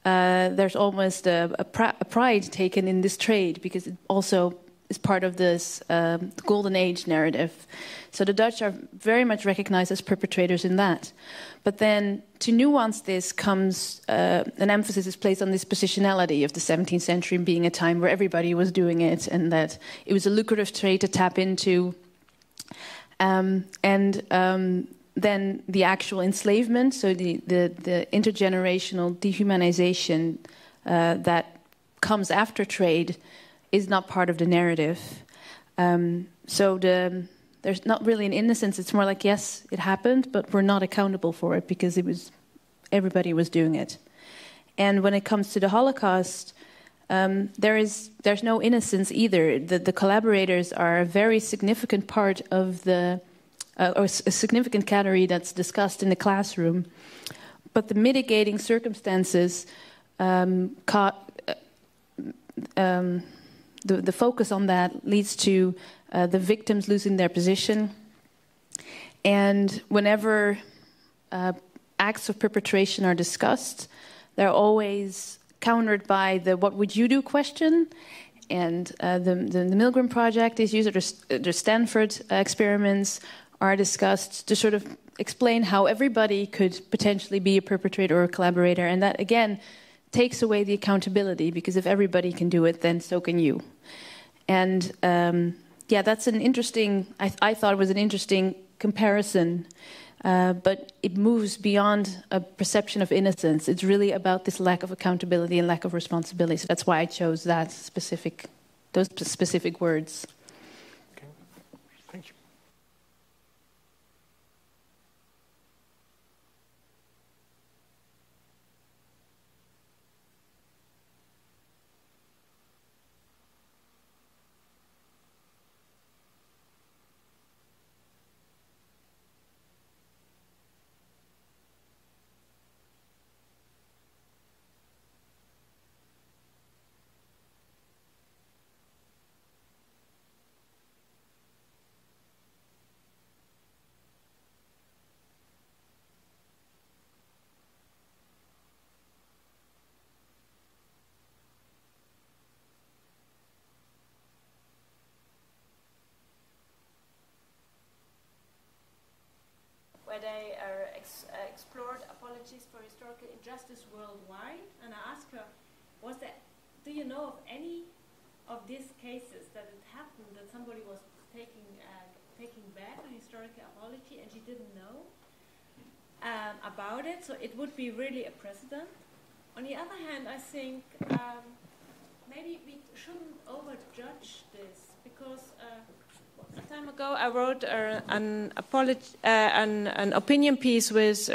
There's almost a pride taken in this trade, because it also is part of this golden age narrative. So the Dutch are very much recognized as perpetrators in that. But then to nuance this comes an emphasis is placed on this positionality of the 17th century being a time where everybody was doing it, and that it was a lucrative trade to tap into. Then the actual enslavement, so the intergenerational dehumanization that comes after trade, is not part of the narrative. So there's not really an innocence. It's more like, yes, it happened, but we're not accountable for it because everybody was doing it. And when it comes to the Holocaust, there's no innocence either. The collaborators are a very significant part of or a significant category that's discussed in the classroom. But the mitigating circumstances, the focus on that leads to the victims losing their position. And whenever acts of perpetration are discussed, they're always countered by the "what would you do" question. And the Milgram Project is used, or the Stanford experiments are discussed to sort of explain how everybody could potentially be a perpetrator or a collaborator. And that, again, takes away the accountability, because if everybody can do it, then so can you. And, yeah, that's an interesting... I thought it was an interesting comparison, but it moves beyond a perception of innocence. It's really about this lack of accountability and lack of responsibility. So that's why I chose those specific words. Okay. Thank you. Where they explored apologies for historical injustice worldwide, and I asked her, do you know of any of these cases that it happened that somebody was taking back a historical apology and she didn't know about it? So it would be really a precedent. On the other hand, I think maybe we shouldn't overjudge this, because a time ago I wrote an opinion piece with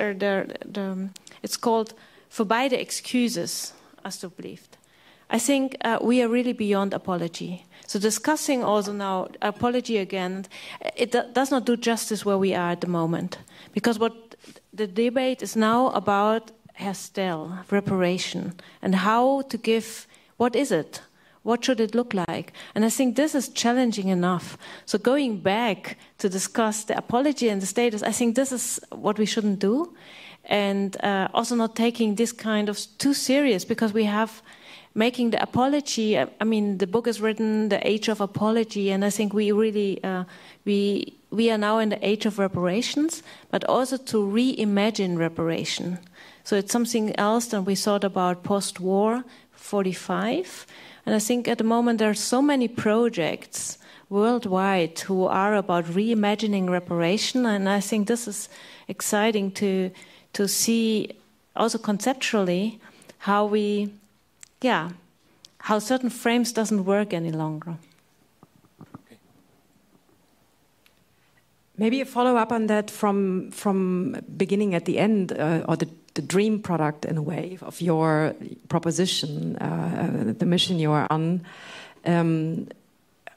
it's called "Voorbij de excuses, alstublieft." I think we are really beyond apology. So discussing also now apology again, it does not do justice where we are at the moment, because what the debate is now about herstel, reparation, and how to give. What is it? What should it look like? And I think this is challenging enough. So going back to discuss the apology and the status, I think this is what we shouldn't do. And also not taking this kind of too serious, because we have making the apology. I mean, the book is written, The Age of Apology, and I think we really, we are now in the age of reparations, but also to reimagine reparation. So it's something else than we thought about post-war 45. And I think at the moment there are so many projects worldwide who are about reimagining reparation, and I think this is exciting to see also conceptually how how certain frames doesn't work any longer. Okay. Maybe a follow-up on that from beginning at the end, or the dream product in a way of your proposition, the mission you are on.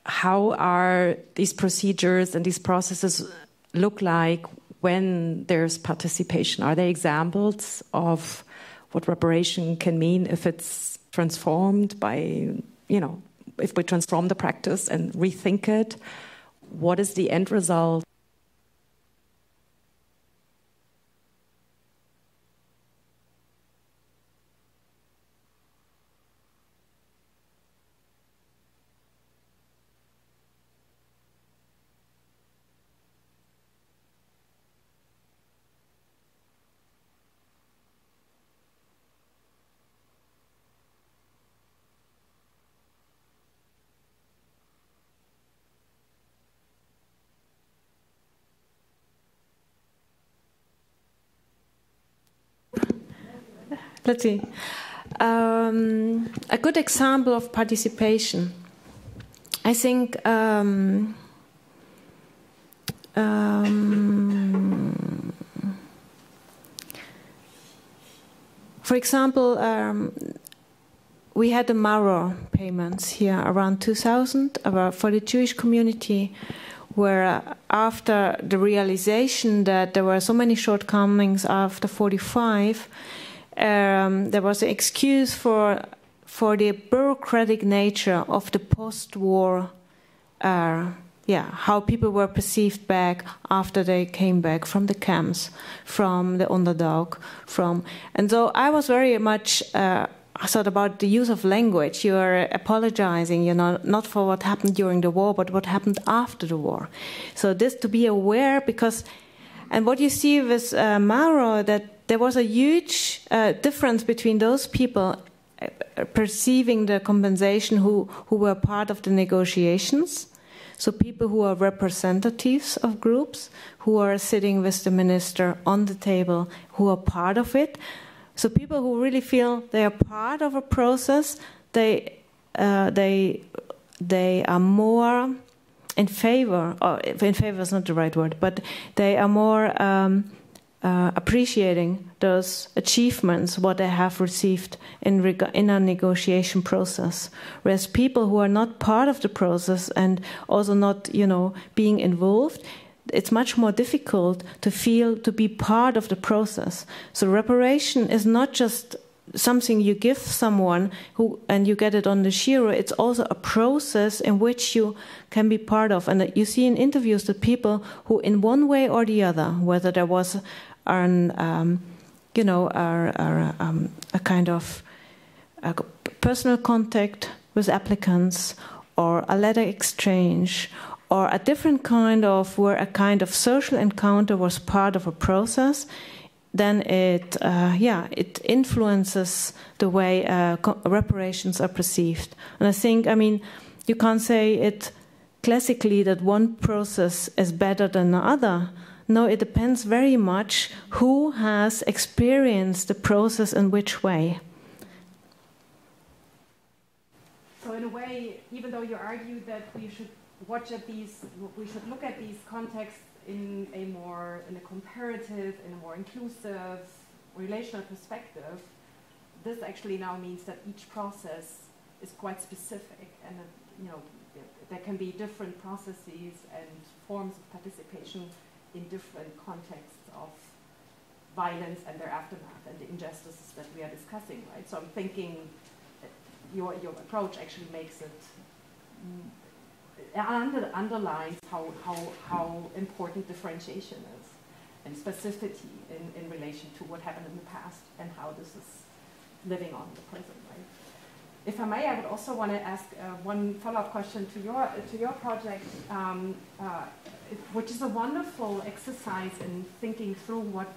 How are these procedures and these processes look like when there's participation? Are they examples of what reparation can mean if it's transformed by, if we transform the practice and rethink it? What is the end result? Let's see. A good example of participation. I think for example, we had the Maro payments here around 2000 for the Jewish community, where after the realization that there were so many shortcomings after 45, there was an excuse for the bureaucratic nature of the post-war, how people were perceived back after they came back from the camps, from the underdog, and so I was very much thought about the use of language. You are apologizing, not for what happened during the war, but what happened after the war. So this to be aware, and what you see with Maro, that there was a huge difference between those people perceiving the compensation who were part of the negotiations, so people who are representatives of groups, who are sitting with the minister on the table, who are part of it. So people who really feel they are part of a process, they are more in favor, or in favor is not the right word, but they are more appreciating those achievements, what they have received in a negotiation process. Whereas people who are not part of the process and also not, being involved, it's much more difficult to feel to be part of the process. So reparation is not just something you give someone and you get it on the shiro. It's also a process in which you can be part of. And you see in interviews that people who, in one way or the other, whether there was a kind of personal contact with applicants, or a letter exchange, or a different kind of, where a kind of social encounter was part of a process, then it influences the way reparations are perceived. And I think, you can't say it classically that one process is better than the other. No, it depends very much who has experienced the process in which way. So in a way, even though you argue that we should look at these contexts in a comparative, in a more inclusive, relational perspective, this actually now means that each process is quite specific, and there can be different processes and forms of participation in different contexts of violence and their aftermath and the injustices that we are discussing, right? So I'm thinking your approach actually makes it underlines how important differentiation is and specificity in relation to what happened in the past and how this is living on in the present, right? If I may, I would also want to ask one follow-up question to your project, which is a wonderful exercise in thinking through what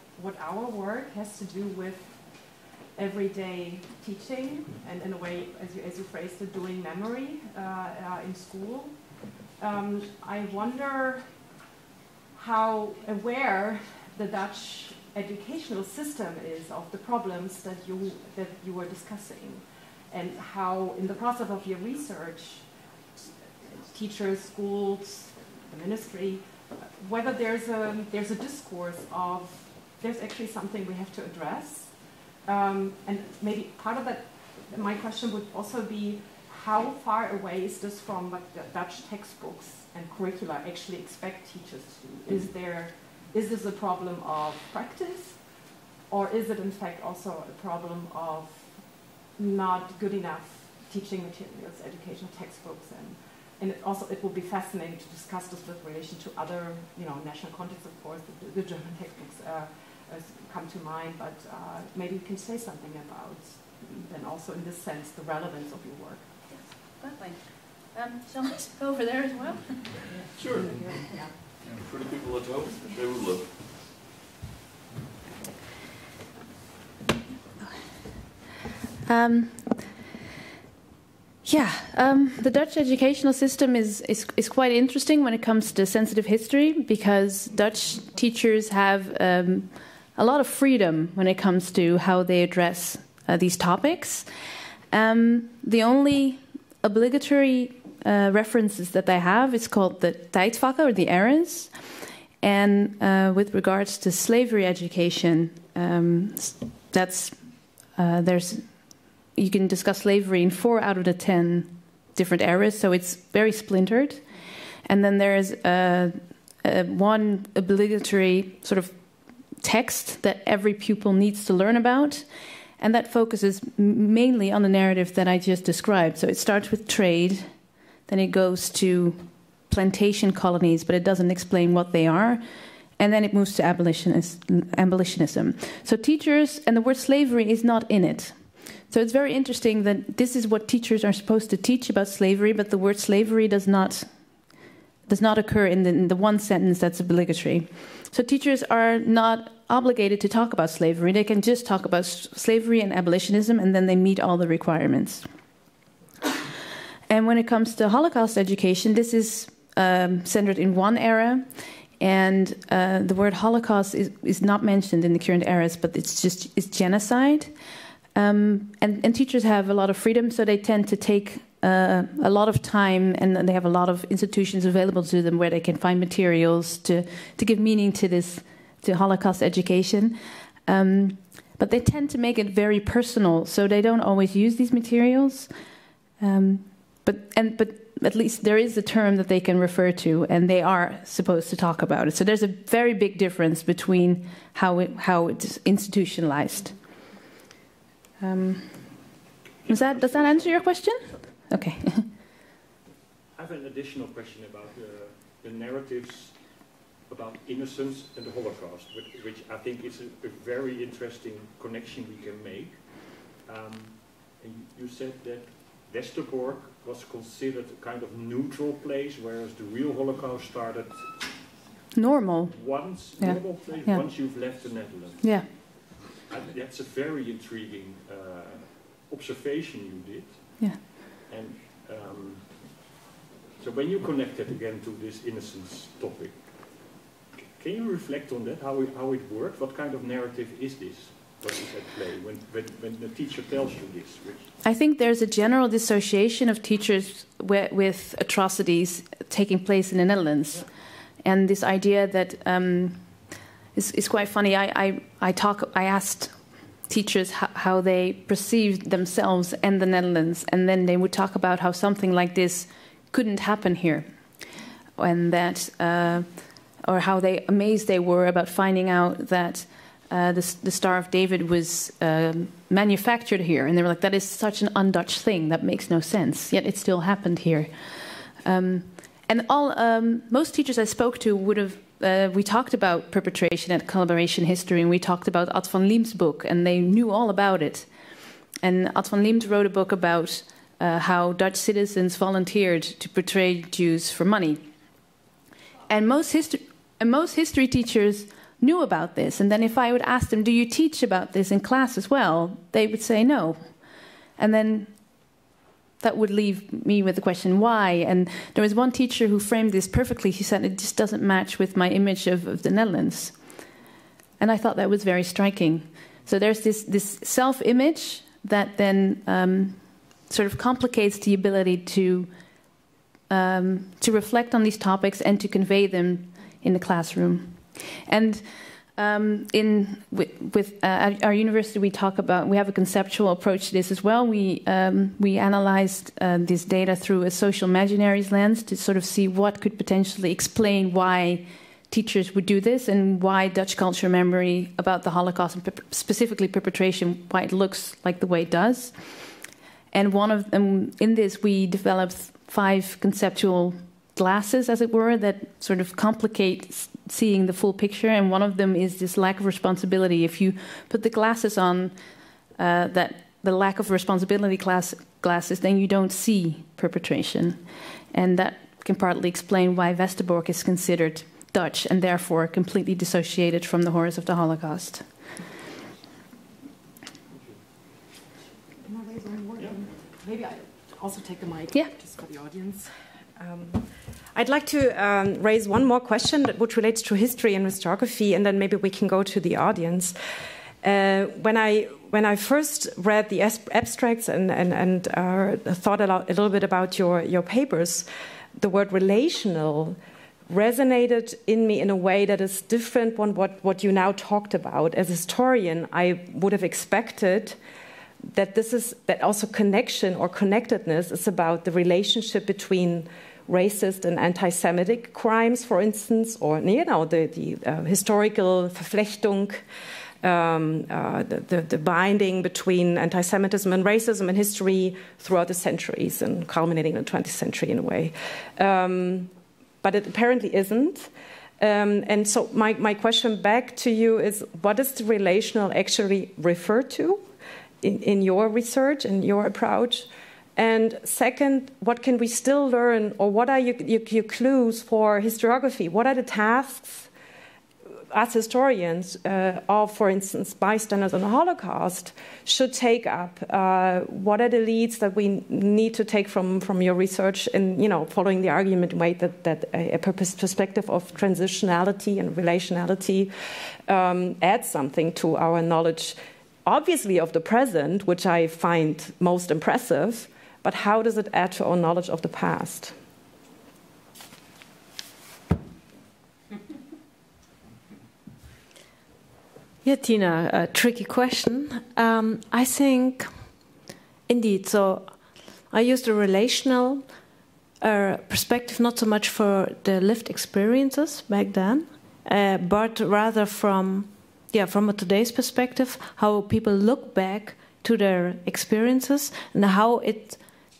our work has to do with everyday teaching, and in a way, as you phrased it, doing memory in school. I wonder how aware the Dutch educational system is of the problems that you were discussing, and how, in the process of your research, teachers, schools, the ministry, whether there's a discourse of there's actually something we have to address, and maybe part of that, my question would also be, how far away is this from what the Dutch textbooks and curricula actually expect teachers to do? Is this a problem of practice, or is it in fact also a problem of not good enough teaching materials, educational textbooks, and it will be fascinating to discuss this with relation to other, national contexts. Of course, the German textbooks come to mind, but maybe you can say something about, then also in this sense, the relevance of your work. Yes, gladly. Shall we go over there as well? Sure. Yeah. For the people at home, they will look. The Dutch educational system is quite interesting when it comes to sensitive history, because Dutch teachers have a lot of freedom when it comes to how they address these topics. The only obligatory references that they have is called the tijdvakken, or the eras. And with regards to slavery education, you can discuss slavery in 4 out of the 10 different eras, so it's very splintered. And then there is one obligatory sort of text that every pupil needs to learn about, and that focuses mainly on the narrative that I just described. So it starts with trade, then it goes to plantation colonies, but it doesn't explain what they are, and then it moves to abolitionism. So teachers, and the word slavery is not in it. So it's very interesting that this is what teachers are supposed to teach about slavery, but the word slavery does not occur in the one sentence that's obligatory. So teachers are not obligated to talk about slavery. They can just talk about slavery and abolitionism, and then they meet all the requirements. And when it comes to Holocaust education, this is centered in one era, and the word Holocaust is not mentioned in the current eras, but it's genocide. And teachers have a lot of freedom, so they tend to take a lot of time, and they have a lot of institutions available to them where they can find materials to give meaning to Holocaust education. But they tend to make it very personal, so they don't always use these materials. But at least there is a term that they can refer to, and they are supposed to talk about it. So there's a very big difference between how it's institutionalized. Does that answer your question? Okay. I have an additional question about the narratives about innocence and the Holocaust, which I think is a very interesting connection we can make. And you said that Westerbork was considered a kind of neutral place, whereas the real Holocaust started normal place yeah. Once you've left the Netherlands. Yeah. That's a very intriguing observation you did. Yeah. And so when you connect it again to this innocence topic, can you reflect on that, how it worked? What kind of narrative is this? What is at play when the teacher tells you this? I think there's a general dissociation of teachers with atrocities taking place in the Netherlands. Yeah. And this idea that is quite funny. I asked teachers how they perceived themselves and the Netherlands, and then they would talk about how something like this couldn't happen here, and that or how amazed they were about finding out that the Star of David was manufactured here, and they were like, that is such an un-Dutch thing, that makes no sense, yet it still happened here. And most teachers I spoke to would have we talked about perpetration and collaboration history, and we talked about Ad van Liem's book, and they knew all about it. And Ad van Liem wrote a book about how Dutch citizens volunteered to portray Jews for money. And most history teachers knew about this. And then if I would ask them, do you teach about this in class as well? They would say no. And then that would leave me with the question, why? And there was one teacher who framed this perfectly. He said, it just doesn't match with my image of the Netherlands. And I thought that was very striking. So there's this self-image that then sort of complicates the ability to reflect on these topics and to convey them in the classroom. And At our university, we have a conceptual approach to this as well. We analyzed this data through a social imaginaries lens to sort of see what could potentially explain why teachers would do this and why Dutch culture memory about the Holocaust and specifically perpetration, why it looks like the way it does. And one of them, in this, we developed 5 conceptual glasses, as it were, that sort of complicate seeing the full picture. And one of them is this lack of responsibility. If you put the glasses on, the lack of responsibility glasses, then you don't see perpetration. And that can partly explain why Westerbork is considered Dutch and therefore completely dissociated from the horrors of the Holocaust. Maybe I also take the mic, yeah, just for the audience. I'd like to raise one more question which relates to history and historiography, and then maybe we can go to the audience. When I first read the abstracts and thought a little bit about your papers, the word relational resonated in me in a way that is different from what you now talked about. As a historian, I would have expected that also connection or connectedness is about the relationship between racist and anti-Semitic crimes, for instance, or the historical Verflechtung, the binding between anti-Semitism and racism in history throughout the centuries and culminating in the 20th century in a way. But it apparently isn't. And so my question back to you is, what does the relational actually refer to in your research and your approach? And second, what can we still learn, or what are your clues for historiography? What are the tasks us historians of, for instance, bystanders on the Holocaust should take up? What are the leads that we need to take from your research, and following the argument made that a perspective of transitionality and relationality adds something to our knowledge, obviously of the present, which I find most impressive, but how does it add to our knowledge of the past? Yeah, Tina, a tricky question. I think, indeed, so I used a relational perspective, not so much for the lived experiences back then, but rather from a today's perspective, how people look back to their experiences and how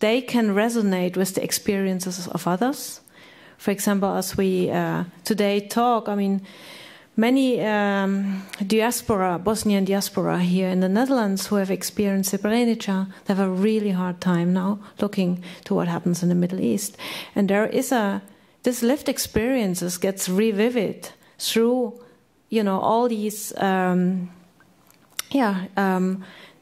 they can resonate with the experiences of others. For example, as we today talk, many Bosnian diaspora here in the Netherlands who have experienced Srebrenica, they have a really hard time now looking to what happens in the Middle East. And there is this lived experiences gets revivid through, all these,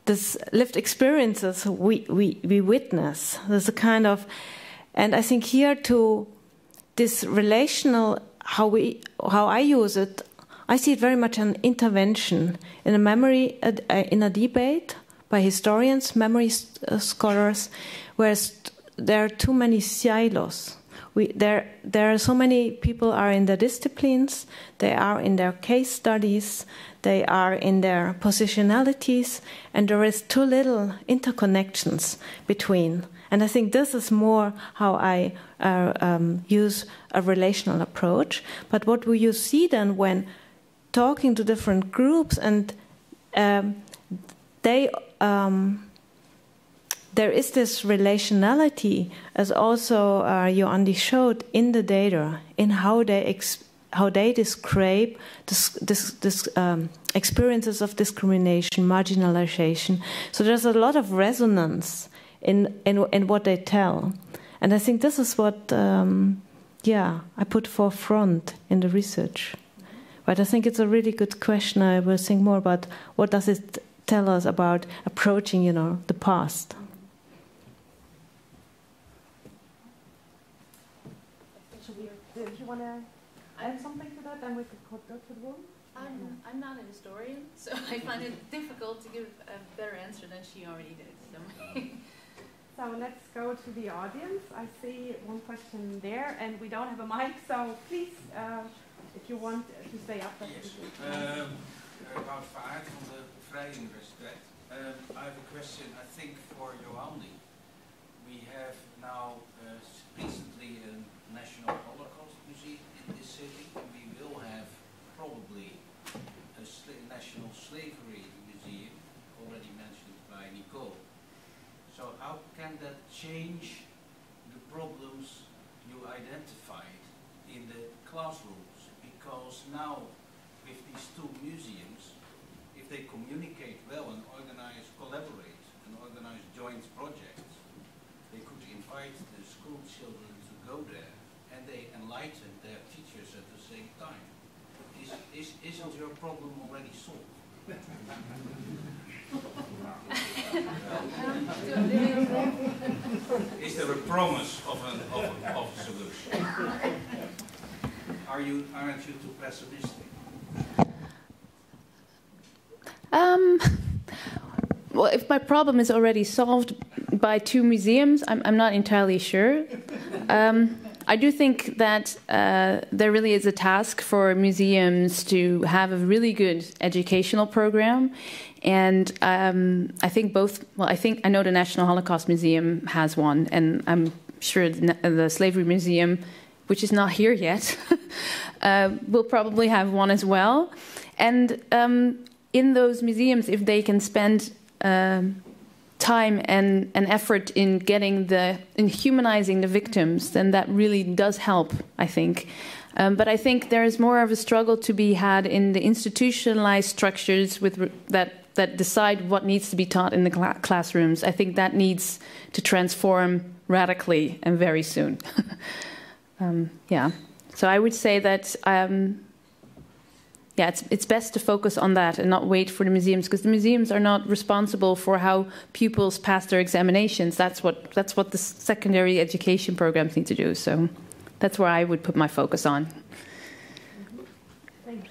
this lived experiences we witness. There's a kind of, and I think here too, this relational, how I use it, I see it very much an intervention in a memory, in a debate by historians, memory scholars, whereas there are too many silos. There are so many people are in their disciplines, they are in their case studies, they are in their positionalities, and there is too little interconnections between. And I think this is more how I use a relational approach. But what will you see then when talking to different groups, and there is this relationality, as also Joandi showed in the data, in how they describe this experiences of discrimination, marginalization. So there's a lot of resonance in what they tell, and I think this is what I put forefront in the research. But I think it's a really good question. I will think more about what does it tell us about approaching, the past. If you want to add something to that, then we could go to the room. I'm not a historian, so I find it difficult to give a better answer than she already did. So let's go to the audience. I see one question there, and we don't have a mic, so please If you want to stay up, that's yes. good. About Vaart from the Vrije Universiteit. I have a question, I think, for Johanni. We have now recently a National Holocaust Museum in this city, and we will have probably a National Slavery Museum, already mentioned by Nicole. So how can that change the problems you identified in the classrooms? Because now, with these two museums, if they communicate well and organize, collaborate, and organize joint projects, they could invite the school children to go there, and they enlighten their teachers at the same time. Isn't your problem already solved? Is there a promise of a solution? Aren't you too pessimistic? Well, if my problem is already solved by two museums, I'm not entirely sure. I do think that there really is a task for museums to have a really good educational program. And I think I know the National Holocaust Museum has one, and I'm sure the Slavery Museum, which is not here yet, will probably have one as well. And in those museums, if they can spend time and effort in humanizing the victims, then that really does help, I think. But I think there is more of a struggle to be had in the institutionalized structures that decide what needs to be taught in the classrooms. I think that needs to transform radically and very soon. Yeah. So I would say that it's best to focus on that and not wait for the museums, because the museums are not responsible for how pupils pass their examinations. That's what the secondary education programs need to do. So that's where I would put my focus on. Thanks.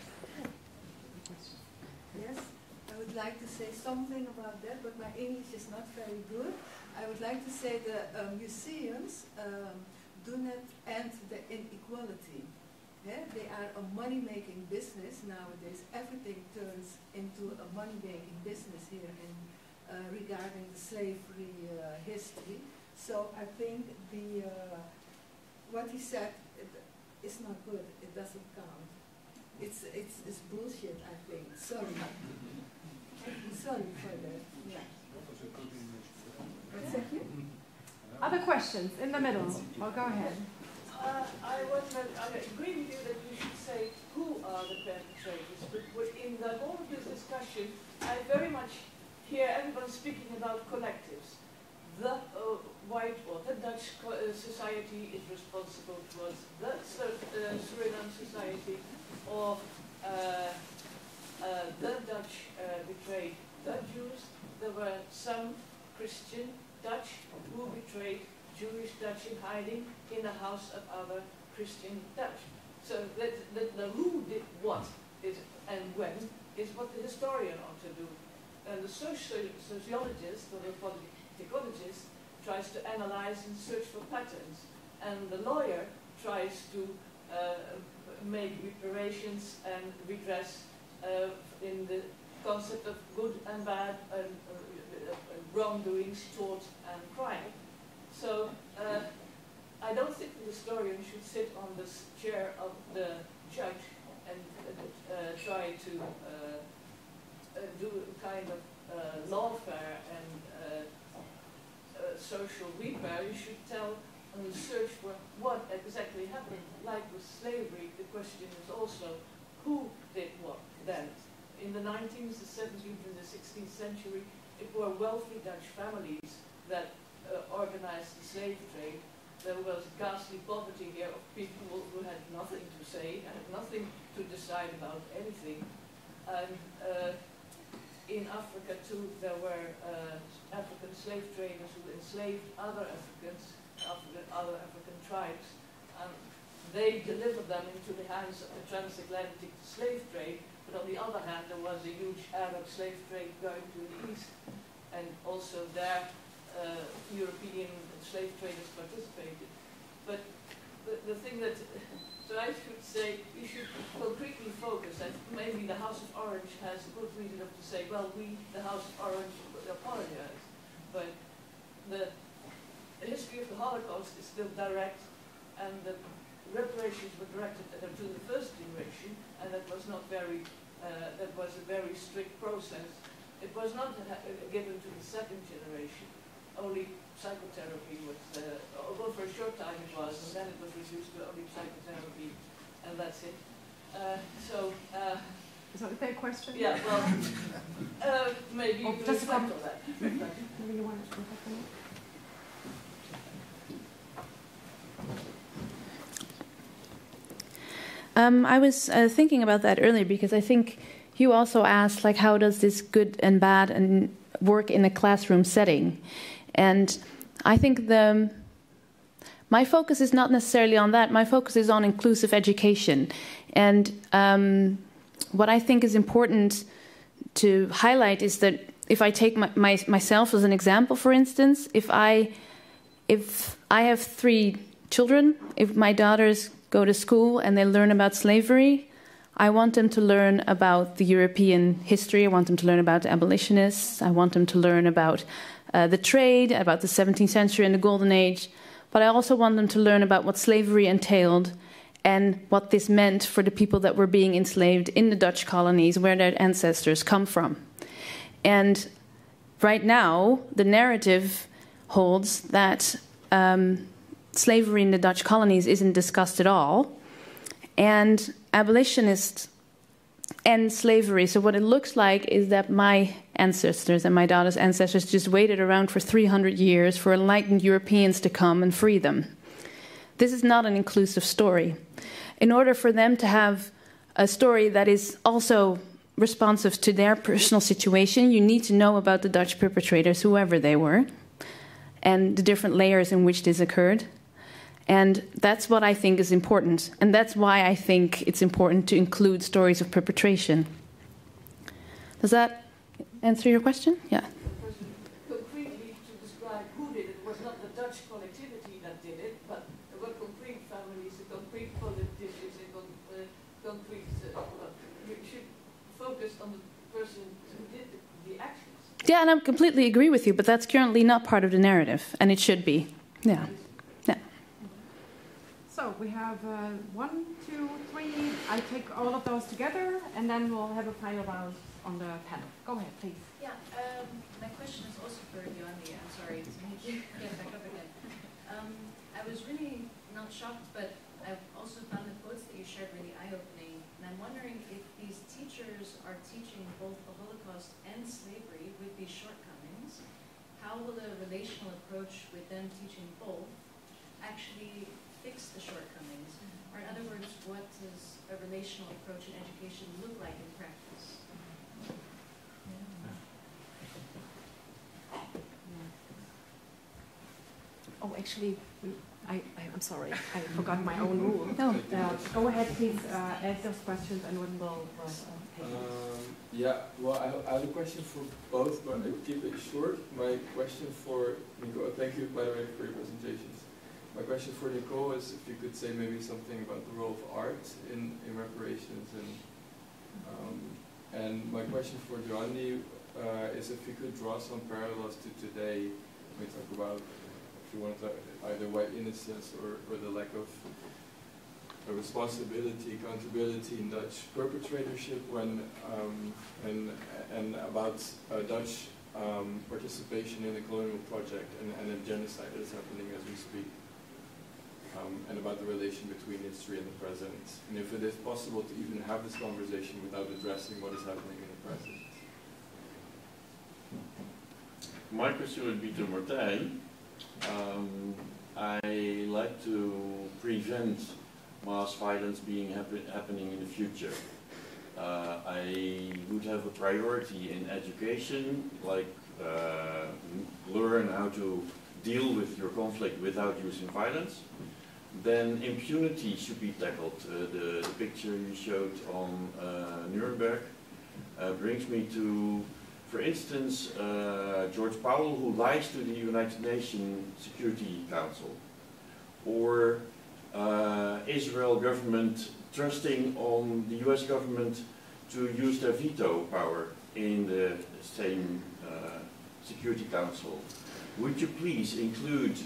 Yes, I would like to say something about that, but my English is not very good. I would like to say the museums do not end the inequality. Yeah, they are a money-making business nowadays. Everything turns into a money-making business here in regarding the slavery history. So I think what he said is not good. It doesn't count. It's bullshit, I think. Sorry. Sorry for that. Yeah. Thank you. Other questions in the middle? Oh, go ahead. I agree with you that you should say who are the perpetrators, but in all of this discussion, I very much hear everyone speaking about collectives. The white or the Dutch society is responsible towards the Suriname society, or the Dutch betrayed the Jews. There were some Christian Dutch who betrayed Jewish Dutch in hiding in the house of other Christian Dutch. So the who did what is and when is what the historian ought to do. And the sociologist or the politicologist tries to analyze and search for patterns. And the lawyer tries to make reparations and redress in the concept of good and bad and wrongdoings, tort and crime. So I don't think the historian should sit on the chair of the judge and try to do a kind of lawfare and social repair. You should tell and search for what exactly happened. Like with slavery, the question is also who did what then. In the 19th, the 17th, and the 16th century, it were wealthy Dutch families that organized the slave trade. There was ghastly poverty here of people who had nothing to say and nothing to decide about anything. And in Africa too, there were African slave traders who enslaved other Africans, other African tribes, and they delivered them into the hands of the transatlantic slave trade. But on the other hand, there was a huge Arab slave trade going to the east, and also there European slave traders participated. But the thing that, so I should say, you should concretely focus, and maybe the House of Orange has a good reason to say, well, we, the House of Orange, apologize, but the history of the Holocaust is still direct, and the reparations were directed to the first generation, and that was not very, that was a very strict process. It was not given to the second generation. Only psychotherapy was, although for a short time it was, and then it was reduced to only psychotherapy, and that's it. Is that a question? Yeah, well, maybe you can reflect on that. Maybe you want to reflect on that? I was thinking about that earlier because I think you also asked, like, how does this good and bad and work in a classroom setting? And I think my focus is not necessarily on that. My focus is on inclusive education. And what I think is important to highlight is that if I take myself as an example, for instance, if I have 3 children, if my daughters go to school and they learn about slavery, I want them to learn about the European history. I want them to learn about the abolitionists. I want them to learn about the trade, about the 17th century and the Golden Age. But I also want them to learn about what slavery entailed and what this meant for the people that were being enslaved in the Dutch colonies, where their ancestors come from. And right now, the narrative holds that slavery in the Dutch colonies isn't discussed at all, and abolitionists end slavery. So what it looks like is that my ancestors and my daughter's ancestors just waited around for 300 years for enlightened Europeans to come and free them. This is not an inclusive story. In order for them to have a story that is also responsive to their personal situation, you need to know about the Dutch perpetrators, whoever they were, and the different layers in which this occurred. And that's what I think is important. And that's why I think it's important to include stories of perpetration. Does that answer your question? Yeah. Concretely, to describe who did it, was not the Dutch collectivity that did it, but there were concrete families, concrete politicians, concrete... you should focus on the person who did the actions. Yeah, and I completely agree with you, but that's currently not part of the narrative, and it should be. Yeah. So we have 1, 2, 3. I take all of those together, and then we'll have a final round on the panel. Go ahead, please. Yeah, my question is also for Joanny. I'm sorry to make you get back up again. I was really not shocked, but I also found the quotes that you shared really eye-opening. And I'm wondering if these teachers are teaching both the Holocaust and slavery with these shortcomings, how will a relational approach with them teaching both actually fix the shortcomings? Or in other words, what does a relational approach in education look like in practice? Oh, actually, I'm sorry. I forgot my own rule. No. Go ahead, please, ask those questions, and we'll take it. Yeah, well, I have a question for both, but I'll keep it short. My question for Nicole, thank you, by the way, for your presentations. My question for Nicole is if you could say maybe something about the role of art in reparations, and my question for Joanny is if you could draw some parallels to today. We talk about, if you want to, either white innocence or the lack of responsibility, accountability in Dutch perpetratorship when and about Dutch participation in the colonial project and a genocide that is happening as we speak. And about the relation between history and the present, and if it is possible to even have this conversation without addressing what is happening in the present. My question would be to Martijn. I like to prevent mass violence being happening in the future. I would have a priority in education, like learn how to deal with your conflict without using violence. Then impunity should be tackled. The picture you showed on Nuremberg brings me to, for instance, George Powell, who lies to the United Nations Security Council, or Israel government trusting on the US government to use their veto power in the same Security Council. Would you please include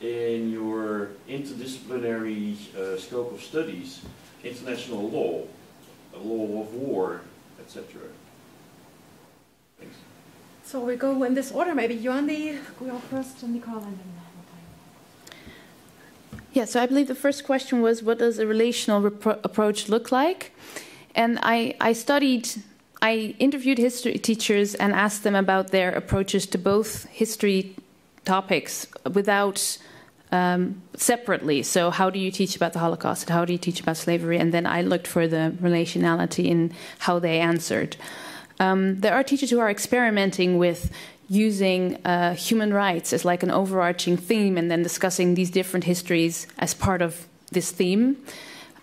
in your interdisciplinary scope of studies international law, law of war, etc.? Thanks. So we go in this order. Maybe Joanny, go first, Nicole, and then yeah, so I believe the first question was, what does a relational approach look like? And I interviewed history teachers and asked them about their approaches to both history topics without separately. So how do you teach about the Holocaust and how do you teach about slavery? And then I looked for the relationality in how they answered. There are teachers who are experimenting with using human rights as like an overarching theme and then discussing these different histories as part of this theme.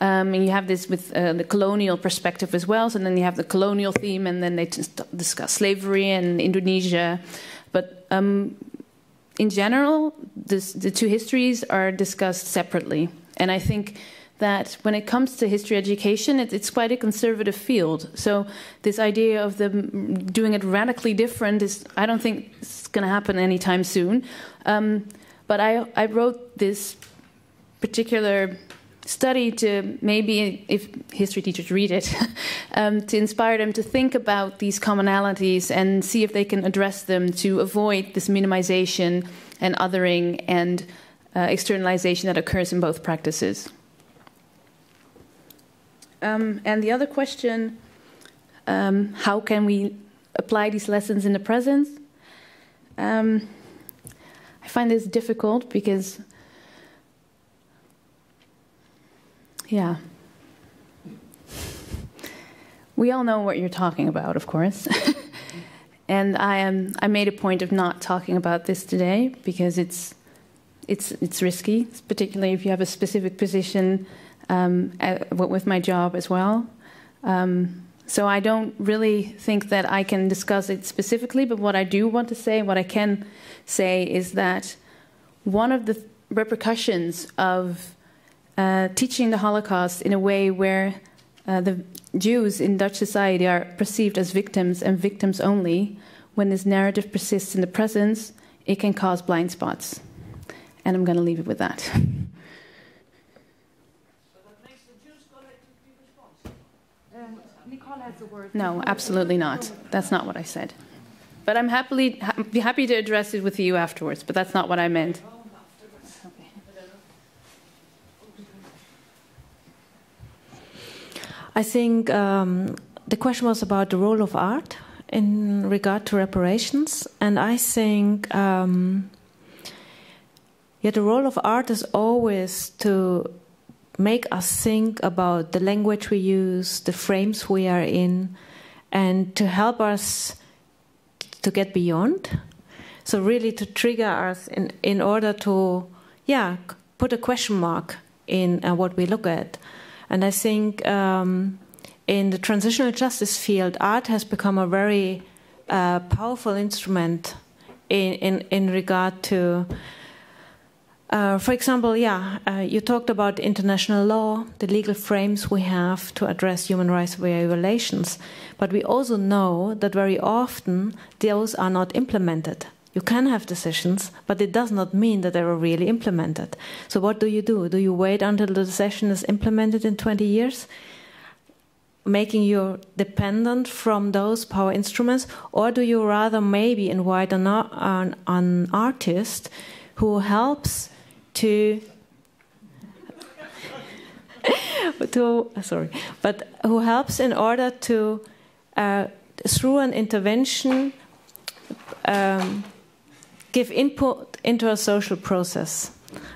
And you have this with the colonial perspective as well. So then you have the colonial theme and then they discuss slavery and Indonesia. But in general, the two histories are discussed separately. And I think that when it comes to history education, it's quite a conservative field. So this idea of them doing it radically different is, I don't think it's going to happen anytime soon. But I wrote this particular study to maybe, if history teachers read it, to inspire them to think about these commonalities and see if they can address them to avoid this minimization and othering and externalization that occurs in both practices. And the other question, how can we apply these lessons in the present? I find this difficult because, yeah, we all know what you're talking about, of course. And I made a point of not talking about this today because it's risky, particularly if you have a specific position with my job as well. So I don't really think that I can discuss it specifically, but what I do want to say, what I can say is that one of the repercussions of teaching the Holocaust in a way where the Jews in Dutch society are perceived as victims and victims only, when this narrative persists in the present, it can cause blind spots. And I'm going to leave it with that. No, absolutely not. That's not what I said. But I'm be happy to address it with you afterwards, but that's not what I meant. Okay. I think the question was about the role of art in regard to reparations, and I think the role of art is always to make us think about the language we use, the frames we are in, and to help us to get beyond. So really to trigger us in order to, put a question mark in what we look at. And I think in the transitional justice field, art has become a very powerful instrument in regard to for example, you talked about international law, the legal frames we have to address human rights violations, but we also know that very often those are not implemented. You can have decisions, but it does not mean that they are really implemented. So what do? Do you wait until the decision is implemented in 20 years, making you dependent from those power instruments, or do you rather maybe invite an artist who helps but who helps in order to, through an intervention, give input into a social process.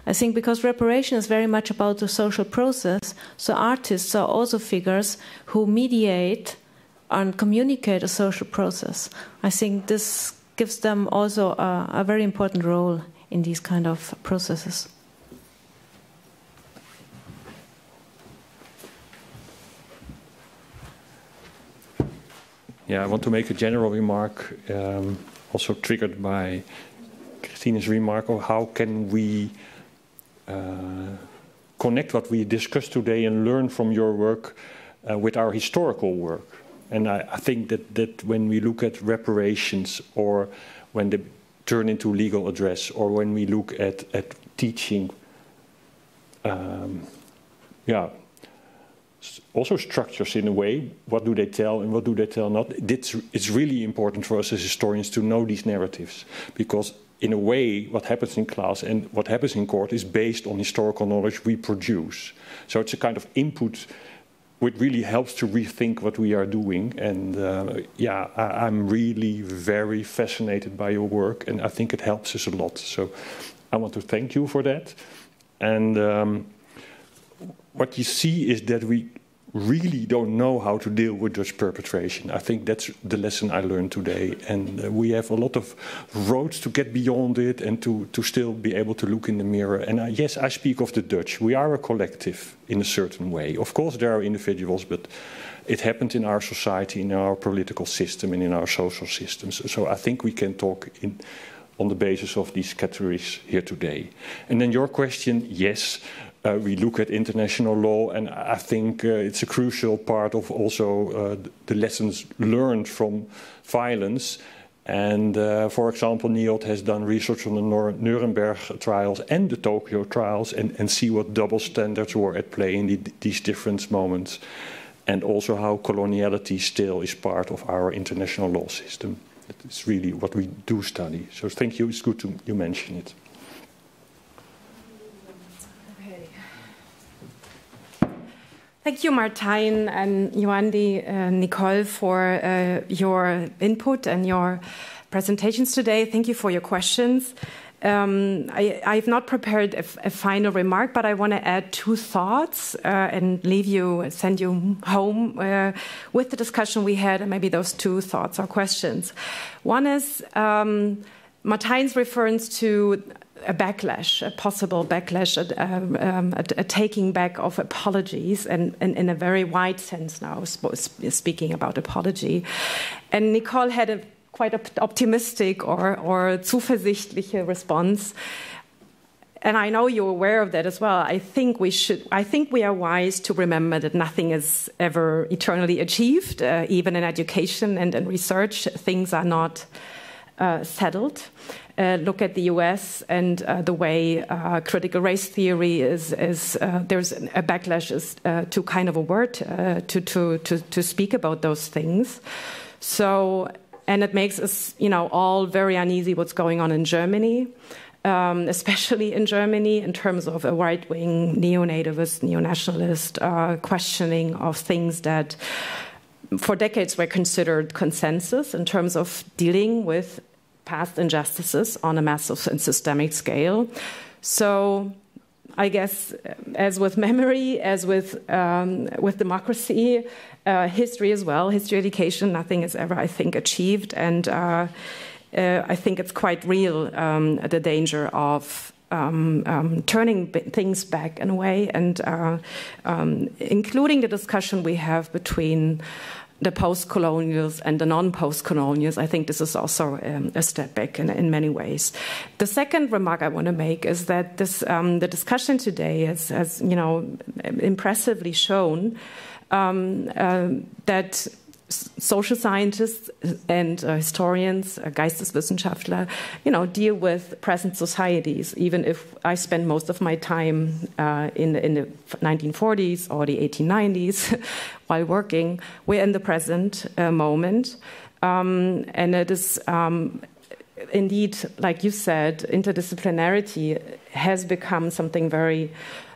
I think because reparation is very much about the social process, so artists are also figures who mediate and communicate a social process. I think this gives them also a very important role in these kind of processes. Yeah, I want to make a general remark, also triggered by Christine's remark of how can we connect what we discussed today and learn from your work with our historical work. And I think that when we look at reparations, or when they turn into legal address, or when we look at teaching, also structures in a way, what do they tell and what do they tell not? It's really important for us as historians to know these narratives, because in a way what happens in class and what happens in court is based on historical knowledge we produce. So it's a kind of input which really helps to rethink what we are doing. And I'm really very fascinated by your work, and I think it helps us a lot. So I want to thank you for that. And what you see is that we really don't know how to deal with Dutch perpetration. I think that's the lesson I learned today. And we have a lot of roads to get beyond it and to still be able to look in the mirror. And yes, I speak of the Dutch. We are a collective in a certain way. Of course, there are individuals, but it happened in our society, in our political system, and in our social systems. So I think we can talk on the basis of these categories here today. And then your question, yes, we look at international law, and I think it's a crucial part of also the lessons learned from violence. And for example, NIOD has done research on the Nuremberg trials and the Tokyo trials, and see what double standards were at play in these different moments, and also how coloniality still is part of our international law system. It's really what we do study. So thank you. It's good you mention it. Thank you, Martijn and Joandi, Nicole, for your input and your presentations today. Thank you for your questions. I've not prepared a final remark, but I want to add two thoughts and send you home with the discussion we had, and maybe those two thoughts or questions. One is Martijn's reference to a backlash, a possible backlash, a taking back of apologies, and in a very wide sense now, speaking about apology. And Nicole had a quite optimistic or zuversichtliche response. And I know you're aware of that as well. I think we are wise to remember that nothing is ever eternally achieved, even in education and in research. Things are not settled. Look at the US and the way critical race theory is there's a backlash is to kind of a word to speak about those things. So, and it makes us, all very uneasy what's going on in Germany, especially in Germany in terms of a right-wing neo-nativist, neo-nationalist questioning of things that for decades were considered consensus in terms of dealing with past injustices on a massive and systemic scale. So I guess, as with memory, as with democracy, history as well, history education, nothing is ever, I think, achieved. And I think it's quite real, the danger of turning things back in a way, and including the discussion we have between the post-colonials and the non-post-colonials. I think this is also a step back in many ways. The second remark I want to make is that the discussion today has impressively shown that social scientists and historians, Geisteswissenschaftler, deal with present societies. Even if I spend most of my time in the 1940s or the 1890s while working, we're in the present moment. And it is indeed, like you said, interdisciplinarity has become something very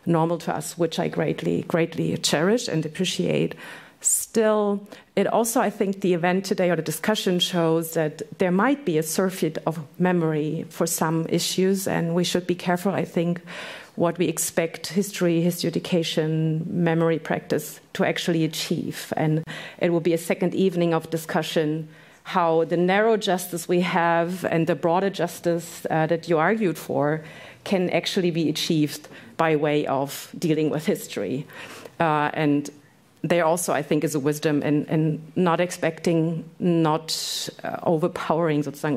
normal to us, which I greatly, greatly cherish and appreciate. Still, it also, I think, the event today or the discussion shows that there might be a surfeit of memory for some issues, and we should be careful, I think, what we expect history education, memory practice to actually achieve. And it will be a second evening of discussion how the narrow justice we have and the broader justice that you argued for can actually be achieved by way of dealing with history. And there also, I think, is a wisdom in not expecting, not overpowering, sozusagen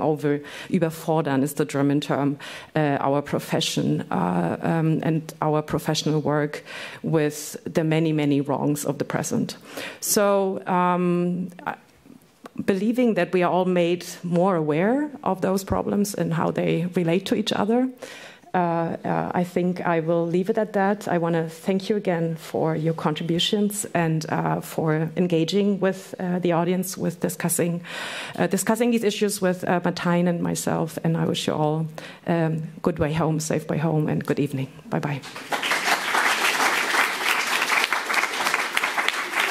überfordern is the German term, our profession and our professional work with the many, many wrongs of the present. So believing that we are all made more aware of those problems and how they relate to each other, I think I will leave it at that. I want to thank you again for your contributions and for engaging with the audience, with discussing these issues with Martijn and myself. And I wish you all good way home, safe way home, and good evening. Bye-bye.